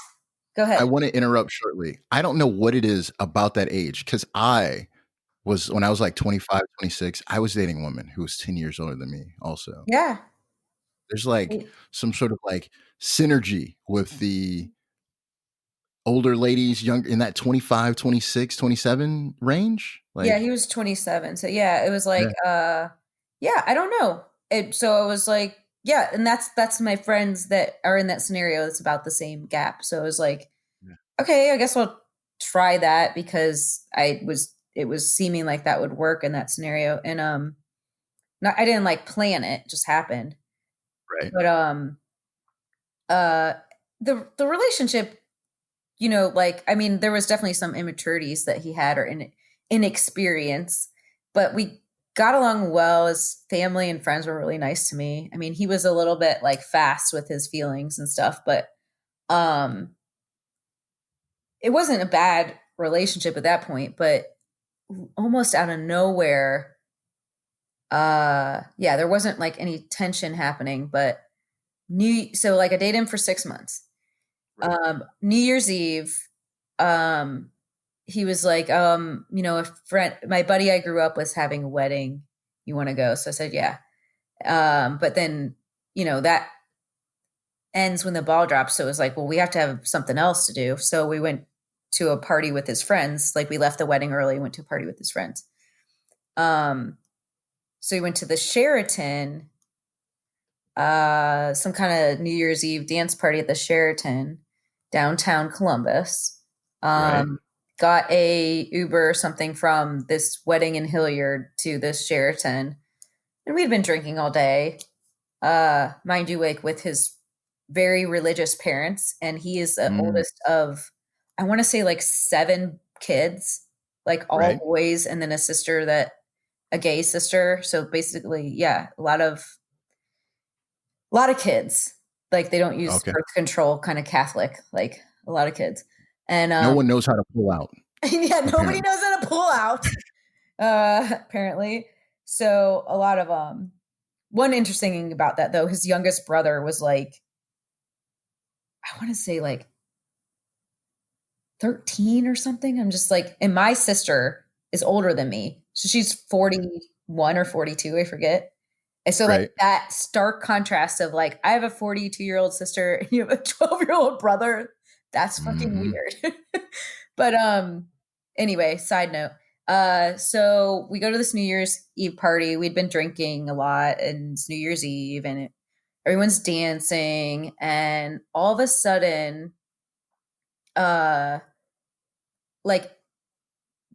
Go ahead. I want to interrupt shortly. I don't know what it is about that age because when I was like 25, 26, I was dating a woman who was 10 years older than me also. Yeah. There's like some sort of like synergy with the older ladies younger in that 25, 26, 27 range. Like, yeah, he was 27. So yeah, it was like, I don't know. So it was like, Yeah. And that's my friends that are in that scenario. It's about the same gap. So it was like, okay, I guess I'll try that because it was seeming like that would work in that scenario. And, I didn't like plan it, just happened. Right. But, the relationship, like, I mean, there was definitely some immaturities that he had or inexperience, but we got along well. His family and friends were really nice to me. I mean, he was a little bit like fast with his feelings and stuff, but it wasn't a bad relationship at that point, but almost out of nowhere, yeah, there wasn't like any tension happening, but so like I dated him for 6 months. New Year's Eve, he was like, a friend, my buddy I grew up with, having a wedding. You want to go? So I said, yeah. But then, that ends when the ball drops. So it was like, well, we have to have something else to do. So we went to a party with his friends. Like we left the wedding early, went to a party with his friends. So we went to the Sheraton, some kind of New Year's Eve dance party at the Sheraton, downtown Columbus. Right. Got a Uber or something from this wedding in Hilliard to this Sheraton. And we'd been drinking all day. Mind you, like with his very religious parents. And he is the oldest of, I want to say like 7 kids, like all boys, and then a gay sister. So basically, yeah, a lot of kids. Like they don't use birth control, kind of Catholic, like a lot of kids. And no one knows how to pull out. Yeah, apparently. Nobody knows how to pull out. Apparently. So a lot of one interesting thing about that though, his youngest brother was like, I want to say like 13 or something. I'm just like, and my sister is older than me. So she's 41 or 42, I forget. And so like that stark contrast of like, I have a 42-year-old sister and you have a 12-year-old brother. That's fucking weird. But anyway, side note. So we go to this New Year's Eve party. We'd been drinking a lot, and it's New Year's Eve, and everyone's dancing, and all of a sudden, like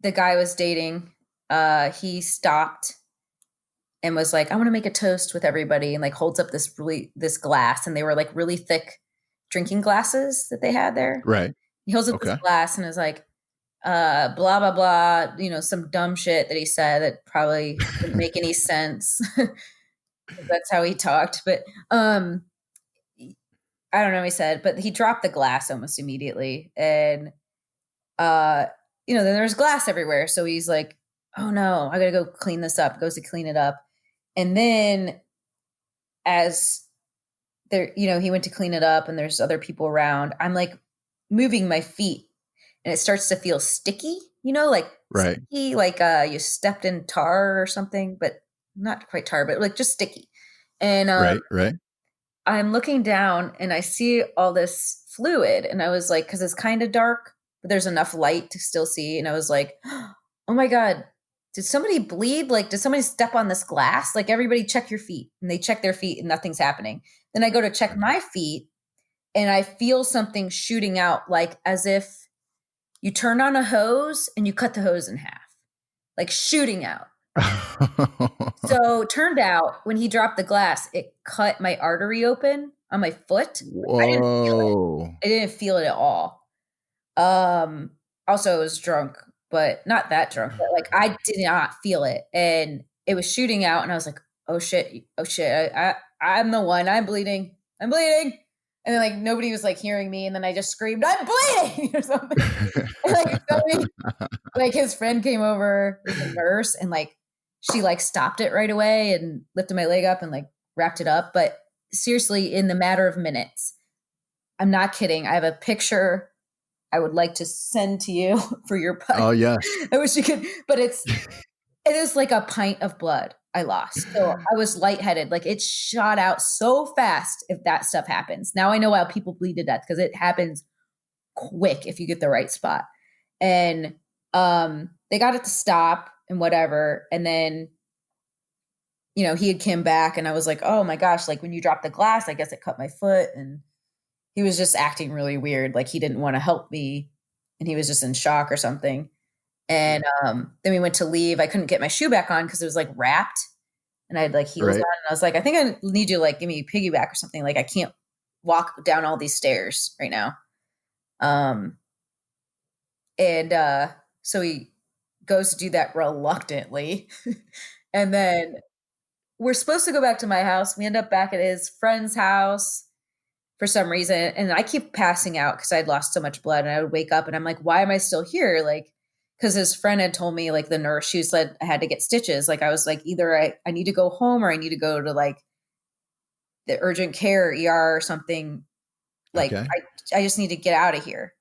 the guy I was dating, he stopped and was like, I want to make a toast with everybody, and like holds up this glass, and they were like really thick drinking glasses that they had there. Right. He holds up this glass and is like, blah, blah, blah, some dumb shit that he said that probably didn't make any sense. That's how he talked. But I don't know what he said, but he dropped the glass almost immediately. And, then there's glass everywhere. So he's like, oh no, I got to go clean this up. Goes to clean it up. And then as there, he went to clean it up and there's other people around, I'm like moving my feet and it starts to feel sticky, like sticky, like you stepped in tar or something, but not quite tar, but like just sticky. And I'm looking down and I see all this fluid, and I was like, because it's kind of dark, but there's enough light to still see. And I was like, oh my God, did somebody bleed? Like, did somebody step on this glass? Like, everybody check your feet. And they check their feet and nothing's happening. Then I go to check my feet and I feel something shooting out, like as if you turn on a hose and you cut the hose in half, like shooting out. So turned out when he dropped the glass, it cut my artery open on my foot. Whoa. I didn't feel it at all. Also I was drunk, but not that drunk, but like I did not feel it. And it was shooting out and I was like, oh shit. I'm the one. I'm bleeding. And then like nobody was like hearing me, and then I just screamed, "I'm bleeding!" or something. And, like somebody, like his friend came over, the nurse, and like she like stopped it right away and lifted my leg up and like wrapped it up. But seriously, in the matter of minutes, I'm not kidding. I have a picture I would like to send to you for your podcast. Oh yeah, I wish you could, but it is like a pint of blood I lost. So I was lightheaded. Like it shot out so fast if that stuff happens. Now I know why people bleed to death, because it happens quick if you get the right spot. And they got it to stop and whatever. And then he had come back and I was like, oh my gosh, like when you dropped the glass, I guess it cut my foot. And he was just acting really weird. Like he didn't want to help me and he was just in shock or something. And then we went to leave. I couldn't get my shoe back on because it was like wrapped and I had like heels on. And I was like, I think I need you to like give me a piggyback or something. Like I can't walk down all these stairs right now. So he goes to do that reluctantly. And then we're supposed to go back to my house. We end up back at his friend's house for some reason. And I keep passing out because I'd lost so much blood and I would wake up and I'm like, why am I still here? Like, because his friend had told me, like the nurse, she said I had to get stitches. Like I was like, either I need to go home or I need to go to like the urgent care ER or something. Like I just need to get out of here.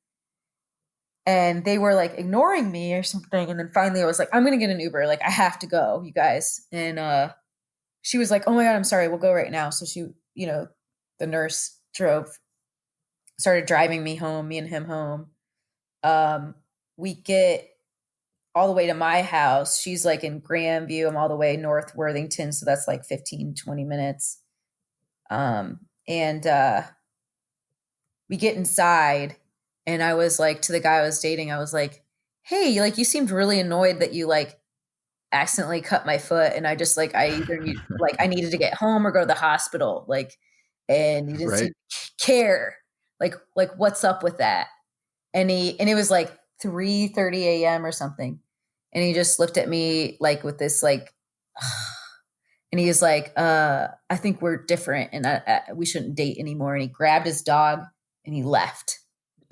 And they were like ignoring me or something. And then finally I was like, I'm going to get an Uber. Like I have to go, you guys. And she was like, oh my God, I'm sorry. We'll go right now. So she, the nurse started driving me home, me and him home. We get all the way to my house. She's like in Grandview. I'm all the way North Worthington. So that's like 15, 20 minutes. And we get inside and I was like, to the guy I was dating, I was like, hey, like you seemed really annoyed that you like accidentally cut my foot. And I just like, I either need, like, I needed to get home or go to the hospital. Like, and he didn't seem to care. Like what's up with that? And it was like 3:30 a.m. or something. And he just looked at me like with this, like, and he was like, I think we're different and we shouldn't date anymore. And he grabbed his dog and he left.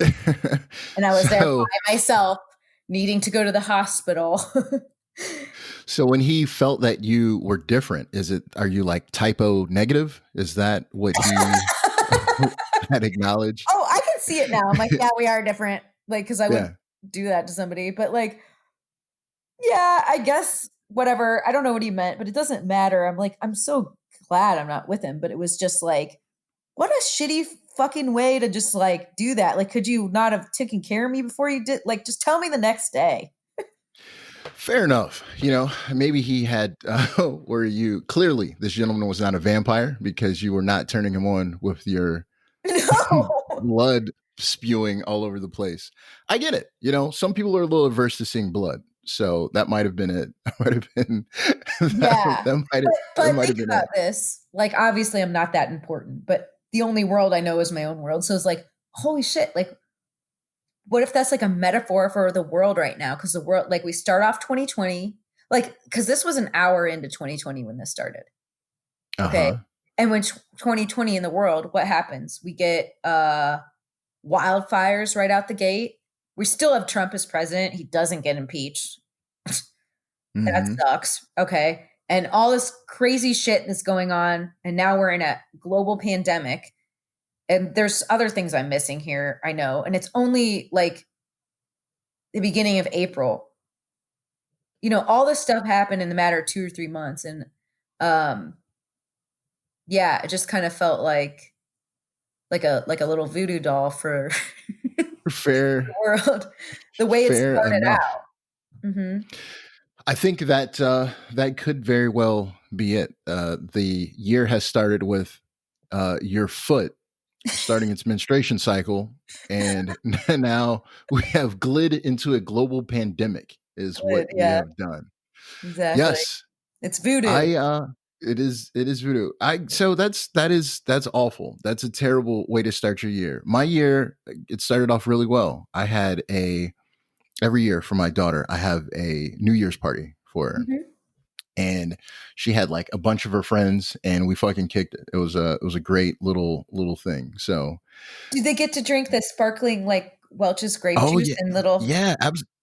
And I was there by myself needing to go to the hospital. So when he felt that you were different, are you like typo negative? Is that what he had acknowledged? Oh, I can see it now. I'm like, yeah, we are different. Like, cause I would do that to somebody, but like, yeah, I guess whatever. I don't know what he meant, but it doesn't matter. I'm like, I'm so glad I'm not with him, but it was just like, what a shitty fucking way to just like do that. Like, could you not have taken care of me before you did? Like, just tell me the next day. Fair enough. Maybe he had, clearly this gentleman was not a vampire because you were not turning him on with your blood spewing all over the place. I get it. Some people are a little averse to seeing blood. So that might have been it. Yeah. But think about this. Like, obviously I'm not that important, but the only world I know is my own world. So it's like, holy shit. Like, what if that's like a metaphor for the world right now? Because the world, like we start off 2020, like, because this was an hour into 2020 when this started. Okay. And when 2020 in the world, what happens? We get wildfires right out the gate. We still have Trump as president. He doesn't get impeached. That sucks. Okay. And all this crazy shit that's going on. And now we're in a global pandemic. And there's other things I'm missing here, I know. And it's only like the beginning of April. All this stuff happened in the matter of 2 or 3 months. And it just kind of felt like a little voodoo doll for fair the world, the way it started enough. out. Mm-hmm. I think that that could very well be it. The year has started with your foot starting its menstruation cycle, and now we have glid into a global pandemic is what we have done. Exactly. Yes. It's voodoo. It is voodoo. That's awful. That's a terrible way to start your year. My year, it started off really well. I had every year for my daughter, I have a New Year's party for her. Mm-hmm. And she had like a bunch of her friends and we fucking kicked it. It was a great little thing. So do they get to drink the sparkling like Welch's grape juice and little? Yeah,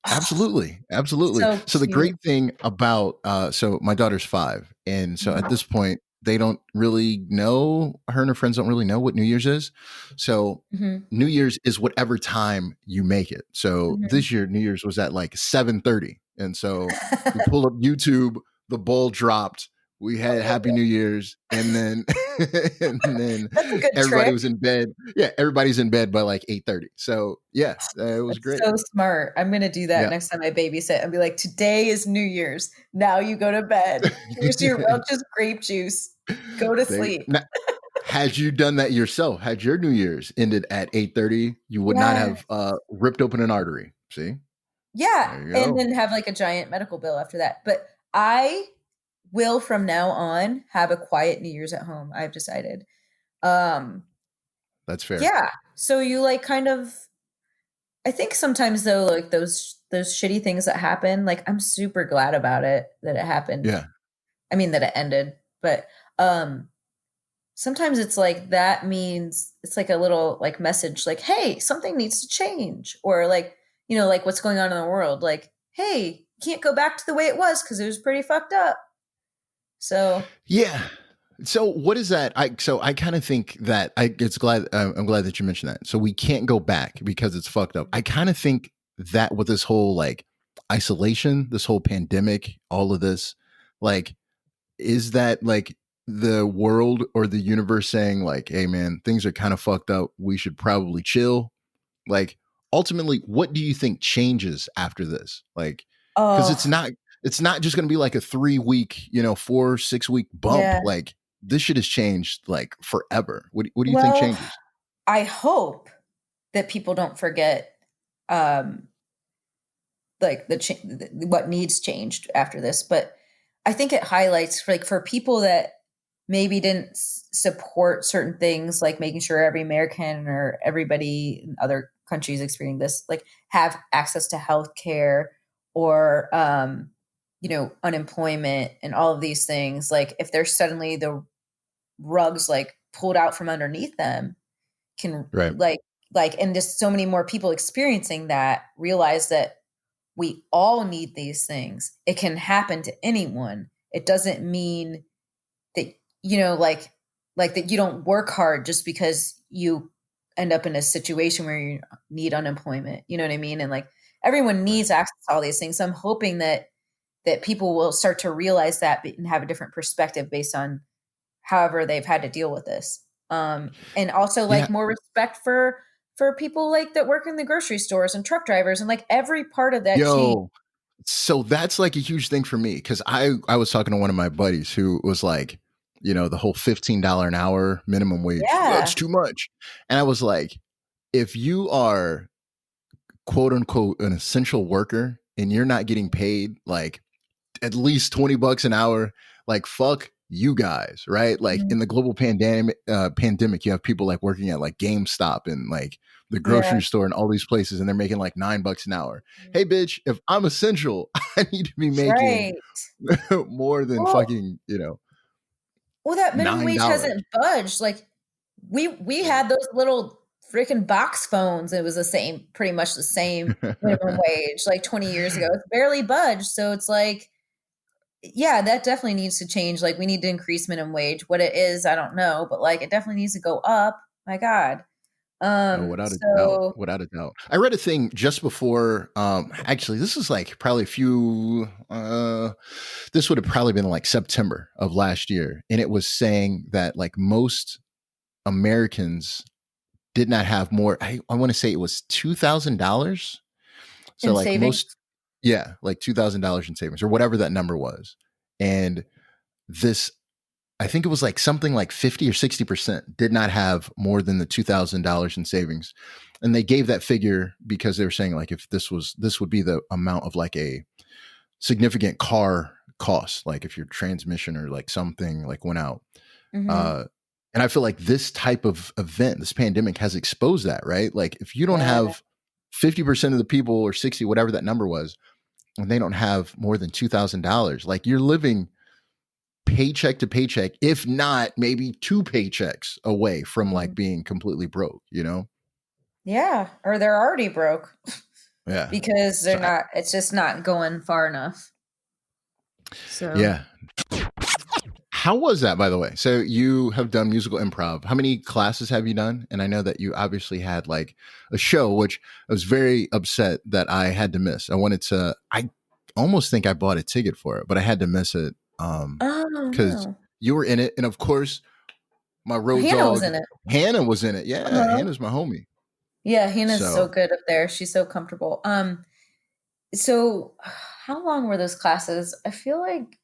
absolutely. So the great thing about so my daughter's 5. And so at this point, they don't really know, her and her friends don't really know what New Year's is. So New Year's is whatever time you make it. So this year, New Year's was at like 7:30. And so we pulled up YouTube, the ball dropped, We had Happy New Year's, and then That's a good everybody trick. was in bed. Yeah, everybody's in bed by like 8:30. So yeah, it was great. So smart. I'm gonna do that next time I babysit and be like, today is New Year's. Now you go to bed. Here's your Welch's grape juice. Go to sleep. Now, had you done that yourself, had your New Year's ended at 8:30, you would not have ripped open an artery. See? Yeah, and then have like a giant medical bill after that. But I will from now on have a quiet New Year's at home. I've decided. That's fair. Yeah. So you like kind of, I think sometimes though, like those shitty things that happen, like I'm super glad about it that it happened. Yeah. I mean that it ended, but sometimes it's like that means it's like a little like message like, hey, something needs to change, or like, you know, like what's going on in the world, like, hey, you can't go back to the way it was because it was pretty fucked up. So yeah. So what is that? I kind of think that I'm glad that you mentioned that. So we can't go back because it's fucked up. I kind of think that with this whole like isolation, this whole pandemic, all of this, like, is that like the world or the universe saying like, hey man, things are kind of fucked up. We should probably chill. Like ultimately, what do you think changes after this? Like, because it's not just going to be like a 3-week, 4-6 week bump. Yeah. Like this shit has changed like forever. What do you think changes? I hope that people don't forget, like what needs changed after this. But I think it highlights for people that maybe didn't support certain things, like making sure every American or everybody in other countries experiencing this, like have access to healthcare or, unemployment and all of these things. Like if there's suddenly the rugs like pulled out from underneath them, can and just so many more people experiencing that realize that we all need these things. It can happen to anyone. It doesn't mean that, like that you don't work hard just because you end up in a situation where you need unemployment. You know what I mean? And like everyone needs access to all these things. So I'm hoping that people will start to realize that and have a different perspective based on however they've had to deal with this. And also like more respect for people like that work in the grocery stores and truck drivers and like every part of that chain. So that's like a huge thing for me. Cause I was talking to one of my buddies who was like, the whole $15 an hour minimum wage, that's too much. And I was like, if you are quote unquote an essential worker and you're not getting paid like at least $20 an hour, like fuck you guys, right? Like in the global pandemic, you have people like working at like GameStop and like the grocery store and all these places, and they're making like $9 an hour. Hey, bitch, if I'm essential, I need to be making more than fucking, Well, that minimum wage hasn't budged. Like we had those little freaking box phones. It was pretty much the same minimum wage like 20 years ago. It's barely budged. So it's like, yeah, that definitely needs to change. Like we need to increase minimum wage. What it is, I don't know, but like it definitely needs to go up. My God. Without a doubt. I read a thing just before, actually, this is like probably this would have probably been like September of last year. And it was saying that like most Americans did not have more. I want to say it was $2,000. So in like savings? like $2,000 in savings or whatever that number was. And this, I think it was like something like 50 or 60% did not have more than the $2,000 in savings. And they gave that figure because they were saying like, if this would be the amount of like a significant car cost, like if your transmission or like something like went out. And I feel like this type of event, this pandemic has exposed that, right? Like if you don't have 50% of the people or 60, whatever that number was, and they don't have more than $2,000, like you're living paycheck to paycheck, if not maybe 2 paychecks away from like being completely broke, Yeah. Or they're already broke. Yeah. Because it's just not going far enough. So yeah. How was that, by the way? So you have done musical improv. How many classes have you done? And I know that you obviously had like a show, which I was very upset that I had to miss. I almost think I bought a ticket for it, but I had to miss it. Oh because no. you were in it, and of course, my road Hannah was dog in it. Hannah was in it. Yeah, Uh-huh. Hannah's my homie. Yeah, Hannah's so So good up there. She's so comfortable. So how long were those classes? I feel like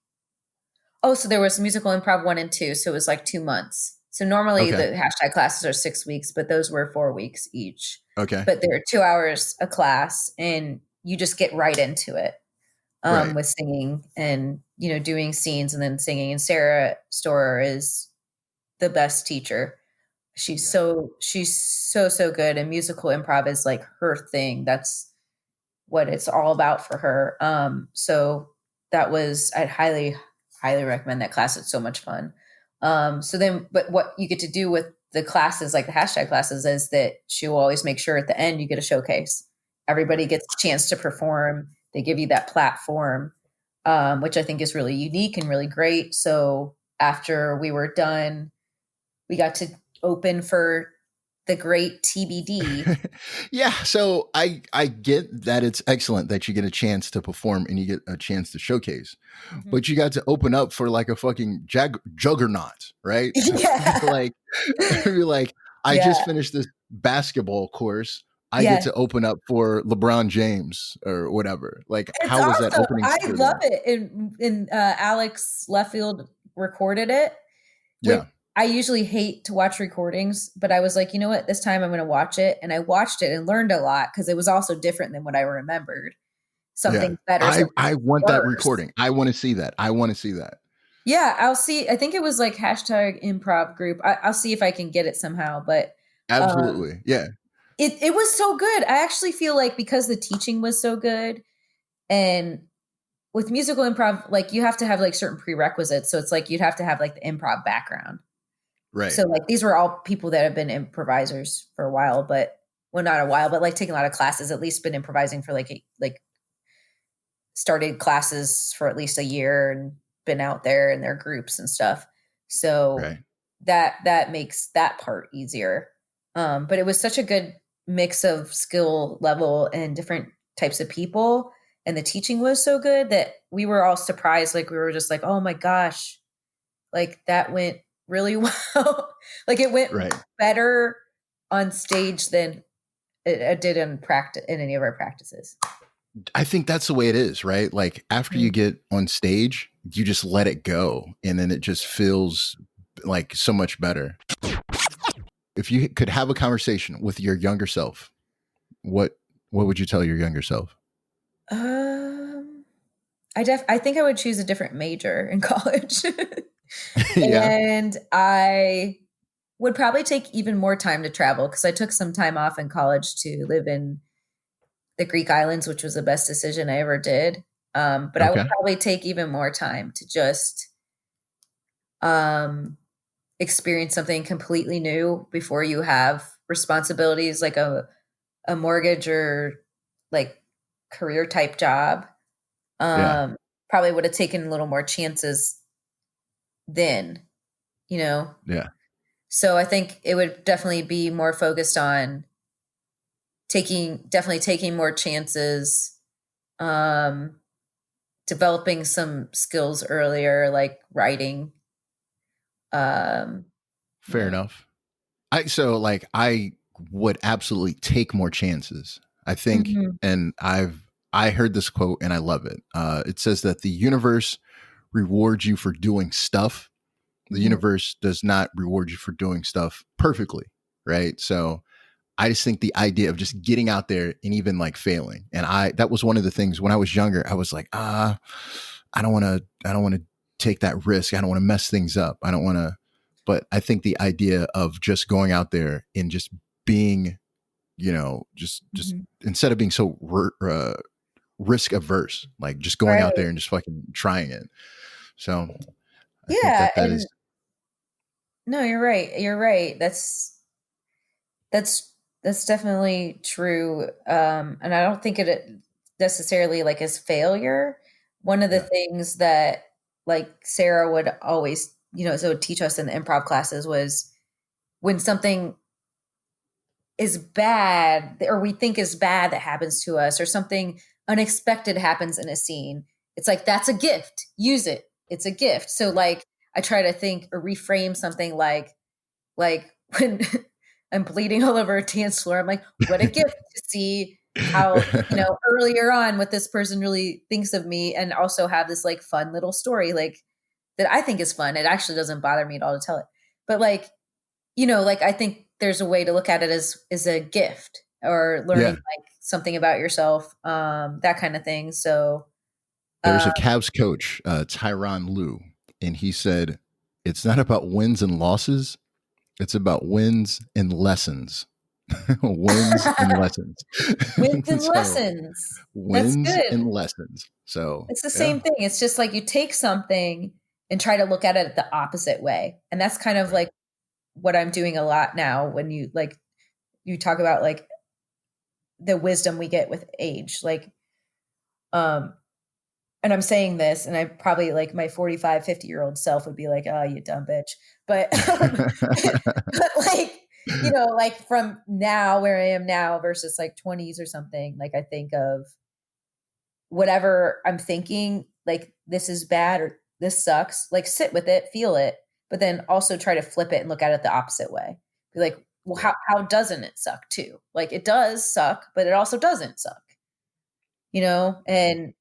so there was musical improv 1 and 2, so it was like 2 months. So normally okay, the hashtag classes are 6 weeks, but those were 4 weeks each. okay, But they're 2 hours a class, and you just get right into it right, with singing and doing scenes and then singing. And Sarah Storer is the best teacher. yeah, She's so good, and musical improv is like her thing. That's what it's all about for her. So I'd highly recommend that class. It's so much fun. But what you get to do with the classes, like the hashtag classes, is that she will always make sure at the end you get a showcase. Everybody right. gets a chance to perform. They give you that platform, which I think is really unique and really great. So after we were done, we got to open for the great TBD. Yeah, so I get that it's excellent that you get a chance to perform and you get a chance to showcase, Mhm. but you got to open up for like a fucking juggernaut, right? Yeah. Like, you're like, I Yeah. just finished this basketball course. I get Yes. to open up for LeBron James or whatever. Like, It's how was that awesome. opening I love experience? it. And Alex Leftfield recorded it, which Yeah, I usually hate to watch recordings, but I was like, you know what? This time I'm going to watch it. And I watched it and learned a lot because it was also different than what I remembered. yeah. Something better, something I want that worse. recording. I want to see that. I want to see that. Yeah, I'll see. I think it was like hashtag improv group. I'll see if I can get it somehow. But um, Absolutely. Yeah. it was so good. I actually feel like because the teaching was so good, and with musical improv, like you have to have like certain prerequisites. So it's like you'd have to have like the improv background. Right. So like these were all people that have been improvisers for a while, but well, not a while, but like taking a lot of classes, at least been improvising for like started classes for at least a year and been out there in their groups and stuff. So Right. that makes that part easier. But it was such a good mix of skill level and different types of people. And the teaching was so good that we were all surprised. Like we were just like, oh my gosh, like that went really well. Like it went Right. better on stage than it did in practice in any of our practices. I think that's the way it is, right? Like after you Mhm. get on stage, you just let it go and then it just feels like so much better. If you could have a conversation with your younger self, what would you tell your younger self? Um, I think I would choose a different major in college. Yeah. And I would probably take even more time to travel because I took some time off in college to live in the Greek islands, which was the best decision I ever did. But I would Okay. probably take even more time to just um, experience something completely new before you have responsibilities like a mortgage or like career type job. Yeah. Um, Probably would have taken a little more chances then, you know. Yeah. So I think it would definitely be more focused on taking more chances, um, developing some skills earlier, like writing. Um, you Fair know. enough. I would absolutely take more chances. I think, Mhm, and I heard this quote and I love it. It says that the universe rewards you for doing stuff. The mhm, universe does not reward you for doing stuff perfectly, right? So I just think the idea of just getting out there and even like failing. And that was one of the things when I was younger, I was like, I don't want to take that risk. I don't want to mess things up. I don't want to, but I think the idea of just going out there and just being, just mhm. instead of being so risk averse, like just going out Right. there and just fucking trying it. So I think Yeah, that and is, no, you're right. You're right. That's that's definitely true. And I don't think it necessarily like is failure. One of the yeah, things that like Sarah would always, so would teach us in the improv classes was when something is bad or we think is bad that happens to us or something unexpected happens in a scene. It's like that's a gift. Use it. it's a gift. So like I try to think or reframe something like when I'm bleeding all over a dance floor, I'm like, what a gift to see how, earlier on what this person really thinks of me, and also have this like fun little story like that I think is fun. It actually doesn't bother me at all to tell it. But like, like I think there's a way to look at it as a gift, or learning like something about yourself, that kind of thing. So there was a Cavs coach, Tyronn Lue, and he said, it's not about wins and losses. It's about wins and lessons. Wins and lessons. Wins and lessons. Wins That's good. and lessons. So it's the same thing. It's just like you take something and try to look at it the opposite way. And that's kind of like what I'm doing a lot now when you talk about like the wisdom we get with age. Like, and I'm saying this, and I probably like my 45, 50-year-old self would be like, oh, you dumb bitch. But, but like, like from now where I am now versus like 20s or something, like I think of whatever I'm thinking, like this is bad or this sucks, like sit with it, feel it, but then also try to flip it and look at it the opposite way. Be like, well, how doesn't it suck too? Like it does suck, but it also doesn't suck, and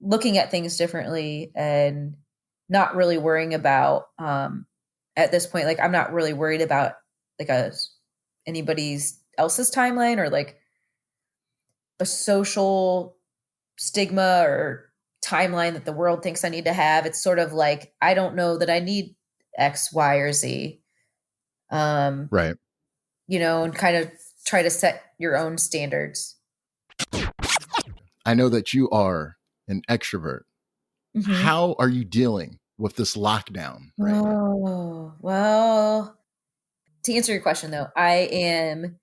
looking at things differently and not really worrying about, at this point, like I'm not really worried about like anybody's else's timeline or like a social stigma or timeline that the world thinks I need to have. It's sort of like, I don't know that I need X, Y, or Z. Right. And kind of try to set your own standards. I know that you are an extrovert. Mm-hmm. How are you dealing with this lockdown right now? Well, to answer your question though, I am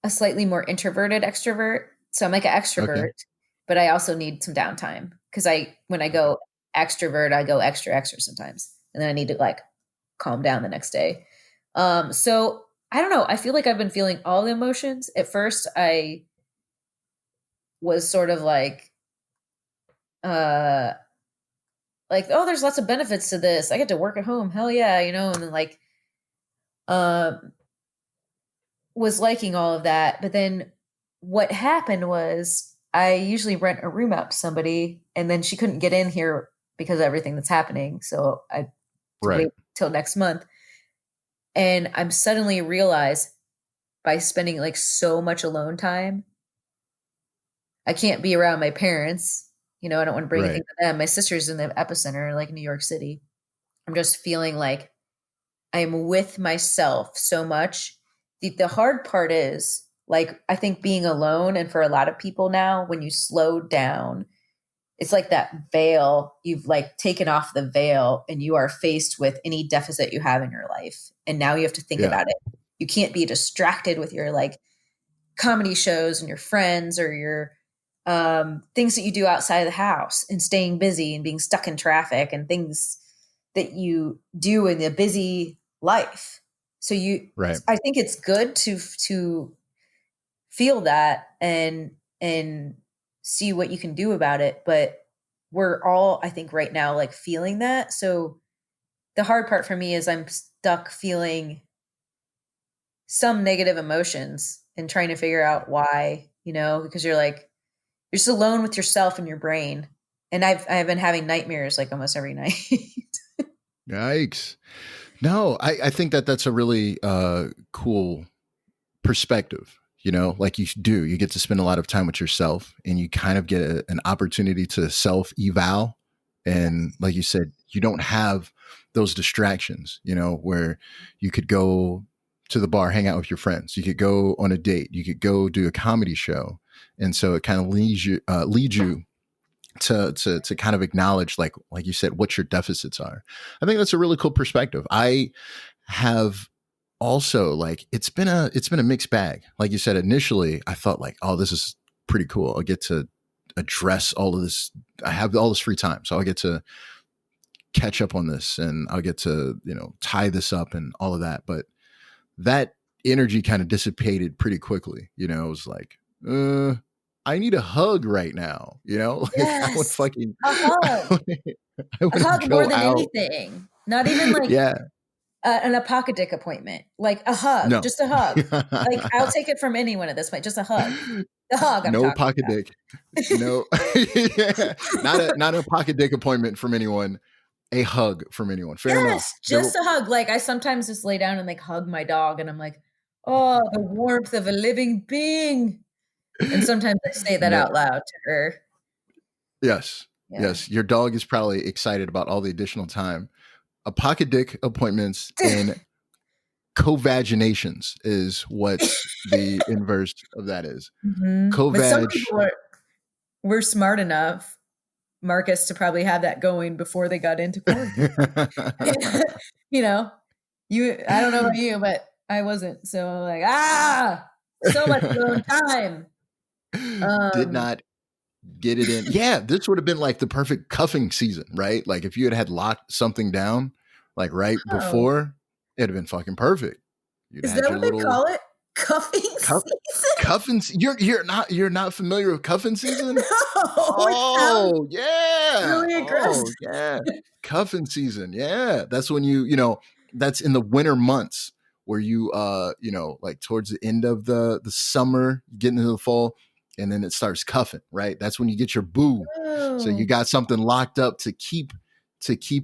a slightly more introverted extrovert. So I'm like an extrovert, but I also need some downtime because when I go extrovert, I go extra sometimes. And then I need to like calm down the next day. So I don't know. I feel like I've been feeling all the emotions. At first I was sort of like, oh, there's lots of benefits to this. I get to work at home. Hell yeah. And then like, was liking all of that. But then what happened was I usually rent a room out to somebody, and then she couldn't get in here because of everything that's happening. So I wait till next month. And I'm suddenly realized by spending like so much alone time, I can't be around my parents. I don't want to bring anything to them. My sister's in the epicenter, like New York City. I'm just feeling like I'm with myself so much. The hard part is, like, I think being alone, and for a lot of people now, when you slow down, it's like that veil, you've like taken off the veil and you are faced with any deficit you have in your life. And now you have to think about it. You can't be distracted with your like comedy shows and your friends or your things that you do outside of the house, and staying busy and being stuck in traffic and things that you do in a busy life. So I think it's good to feel that and see what you can do about it. But we're all, I think right now, like feeling that. So the hard part for me is I'm stuck feeling some negative emotions and trying to figure out why, because you're just alone with yourself and your brain. And I've been having nightmares like almost every night. Yikes. No, I think that's a really cool perspective. Like you get to spend a lot of time with yourself, and you kind of get an opportunity to self-eval. And like you said, you don't have those distractions, where you could go to the bar, hang out with your friends. You could go on a date. You could go do a comedy show. And so it kind of leads you to kind of acknowledge, like you said, what your deficits are. I think that's a really cool perspective. I have also, like, it's been a mixed bag. Like you said, initially I thought like, oh, this is pretty cool. I'll get to address all of this. I have all this free time, so I'll get to catch up on this, and I'll get to, tie this up and all of that. But that energy kind of dissipated pretty quickly. It was like, I need a hug right now. You know, like yes, I would fucking a hug. I would A hug go more than out. anything. Not even like an apocadic appointment. Like a hug, No. just a hug. Like I'll take it from anyone at this point. Just a hug. The hug I'm No talking pocket about. dick. No, yeah. Not a pocket dick appointment from anyone. A hug from anyone. Fair enough. Just a hug. Like I sometimes just lay down and like hug my dog, and I'm like, oh, the warmth of a living being. And sometimes I say that out loud to her. Yes. Yeah. Yes. Your dog is probably excited about all the additional time. A pocket dick appointments and covaginations is what the inverse of that is. Mm-hmm. But some people were smart enough, Marcus, to probably have that going before they got into quarantine. You know, I don't know about you, but I wasn't. So I'm like, so much alone time. Did not get it in. Yeah, this would have been like the perfect cuffing season, right? Like if you had locked something down like before, it'd have been fucking perfect. Is that what they call it? Cuffing season? Cuffing. You're not familiar with cuffing season? No. Oh yeah. Really aggressive. Oh yeah. Cuffing season. Yeah. That's when that's in the winter months where you like towards the end of the summer, getting into the fall, and then it starts cuffing, right? That's when you get your boo. Oh. So you got something locked up to keep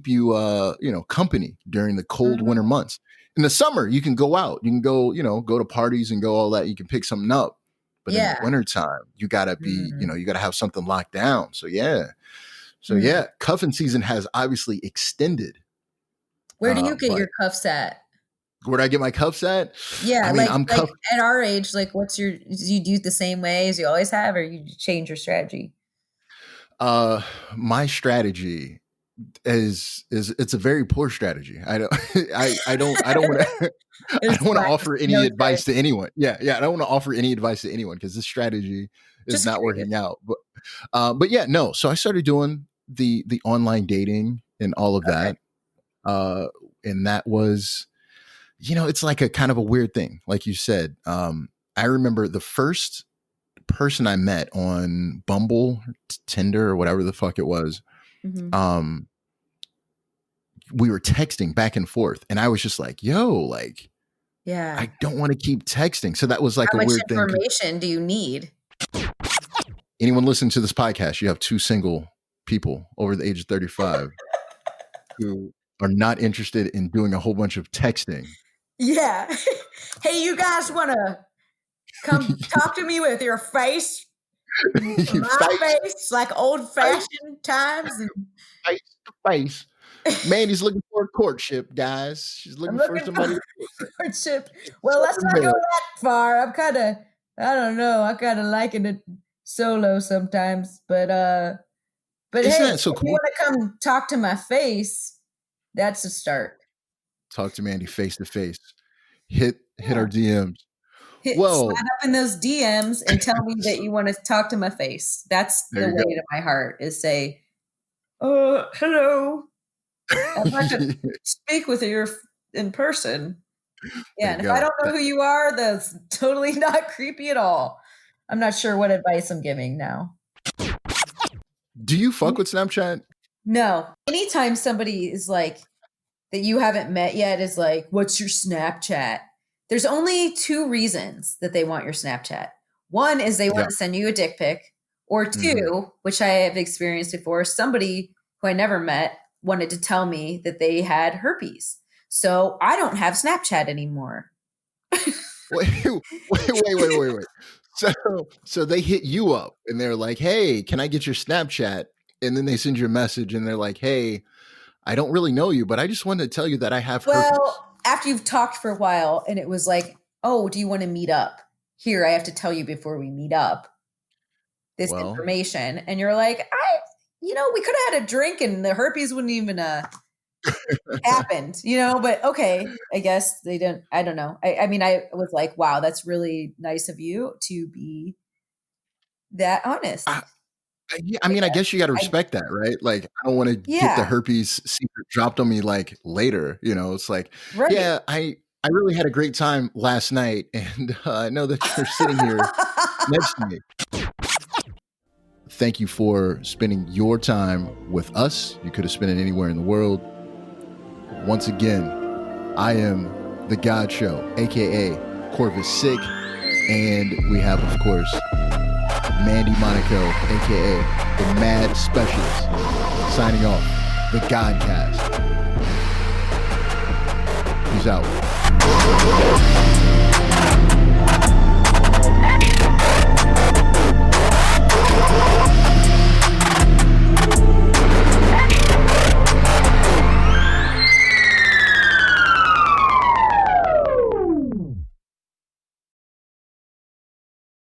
you company during the cold winter months. In the summer, you can go out. You can go, go to parties and go all that. You can pick something up. But in the wintertime, you gotta be, you gotta have something locked down. So yeah. Cuffing season has obviously extended. Where do you get your cuffs at? Where do I get my cuffs at? Yeah, I mean, like at our age, like do you do it the same way as you always have, or you change your strategy? My strategy is it's a very poor strategy. I don't want to I don't want to offer any advice to anyone. Yeah, I don't want to offer any advice to anyone because this strategy is not working out. But yeah, no. So I started doing the online dating and all of that. And that was, it's like a kind of a weird thing. Like you said, I remember the first person I met on Bumble, Tinder, or whatever the fuck it was. Mm-hmm. We were texting back and forth, and I was just like, yo, like, I don't want to keep texting. So that was like a weird thing. How much information do you need? Anyone listening to this podcast, you have two single people over the age of 35 who are not interested in doing a whole bunch of texting. Yeah. Hey, you guys want to come talk to me with your face? My face, like old-fashioned times. And face to face. Mandy's looking for a courtship, guys. She's looking for somebody. Courtship. Well, let's not go that far. I don't know. I'm kind of liking it solo sometimes, but hey, that so cool? If you want to come talk to my face, that's a start. Talk to Mandy face to face. Hit our DMs. Slide up in those DMs and tell me that you want to talk to my face. That's the way to my heart, is say, hello. I'd like to speak with you in person. Yeah, and if I don't know who you are, that's totally not creepy at all. I'm not sure what advice I'm giving now. Do you fuck with Snapchat? No. Anytime somebody is like, that you haven't met yet is like, what's your Snapchat? There's only two reasons that they want your Snapchat. One is they want to send you a dick pic, or two, which I have experienced before, somebody who I never met wanted to tell me that they had herpes. So I don't have Snapchat anymore. Wait. So they hit you up and they're like, hey, can I get your Snapchat? And then they send you a message and they're like, hey, I don't really know you, but I just wanted to tell you that I have herpes. Well, after you've talked for a while and it was like, oh, do you want to meet up? Here, I have to tell you before we meet up this information. And you're like, we could have had a drink and the herpes wouldn't even happened, but okay, I guess they didn't. I don't know. I mean, I was like, wow, that's really nice of you to be that honest. I mean, I guess you got to respect that, right? Like, I don't want to get the herpes secret dropped on me like later, it's like, I really had a great time last night and I know that you're sitting here next to me. Thank you for spending your time with us. You could have spent it anywhere in the world. Once again, I am The God Show, aka Corvus Sick, and we have, of course, Mandy Monaco, aka the Mad Specialist, signing off. ThaGawdCast. Peace out.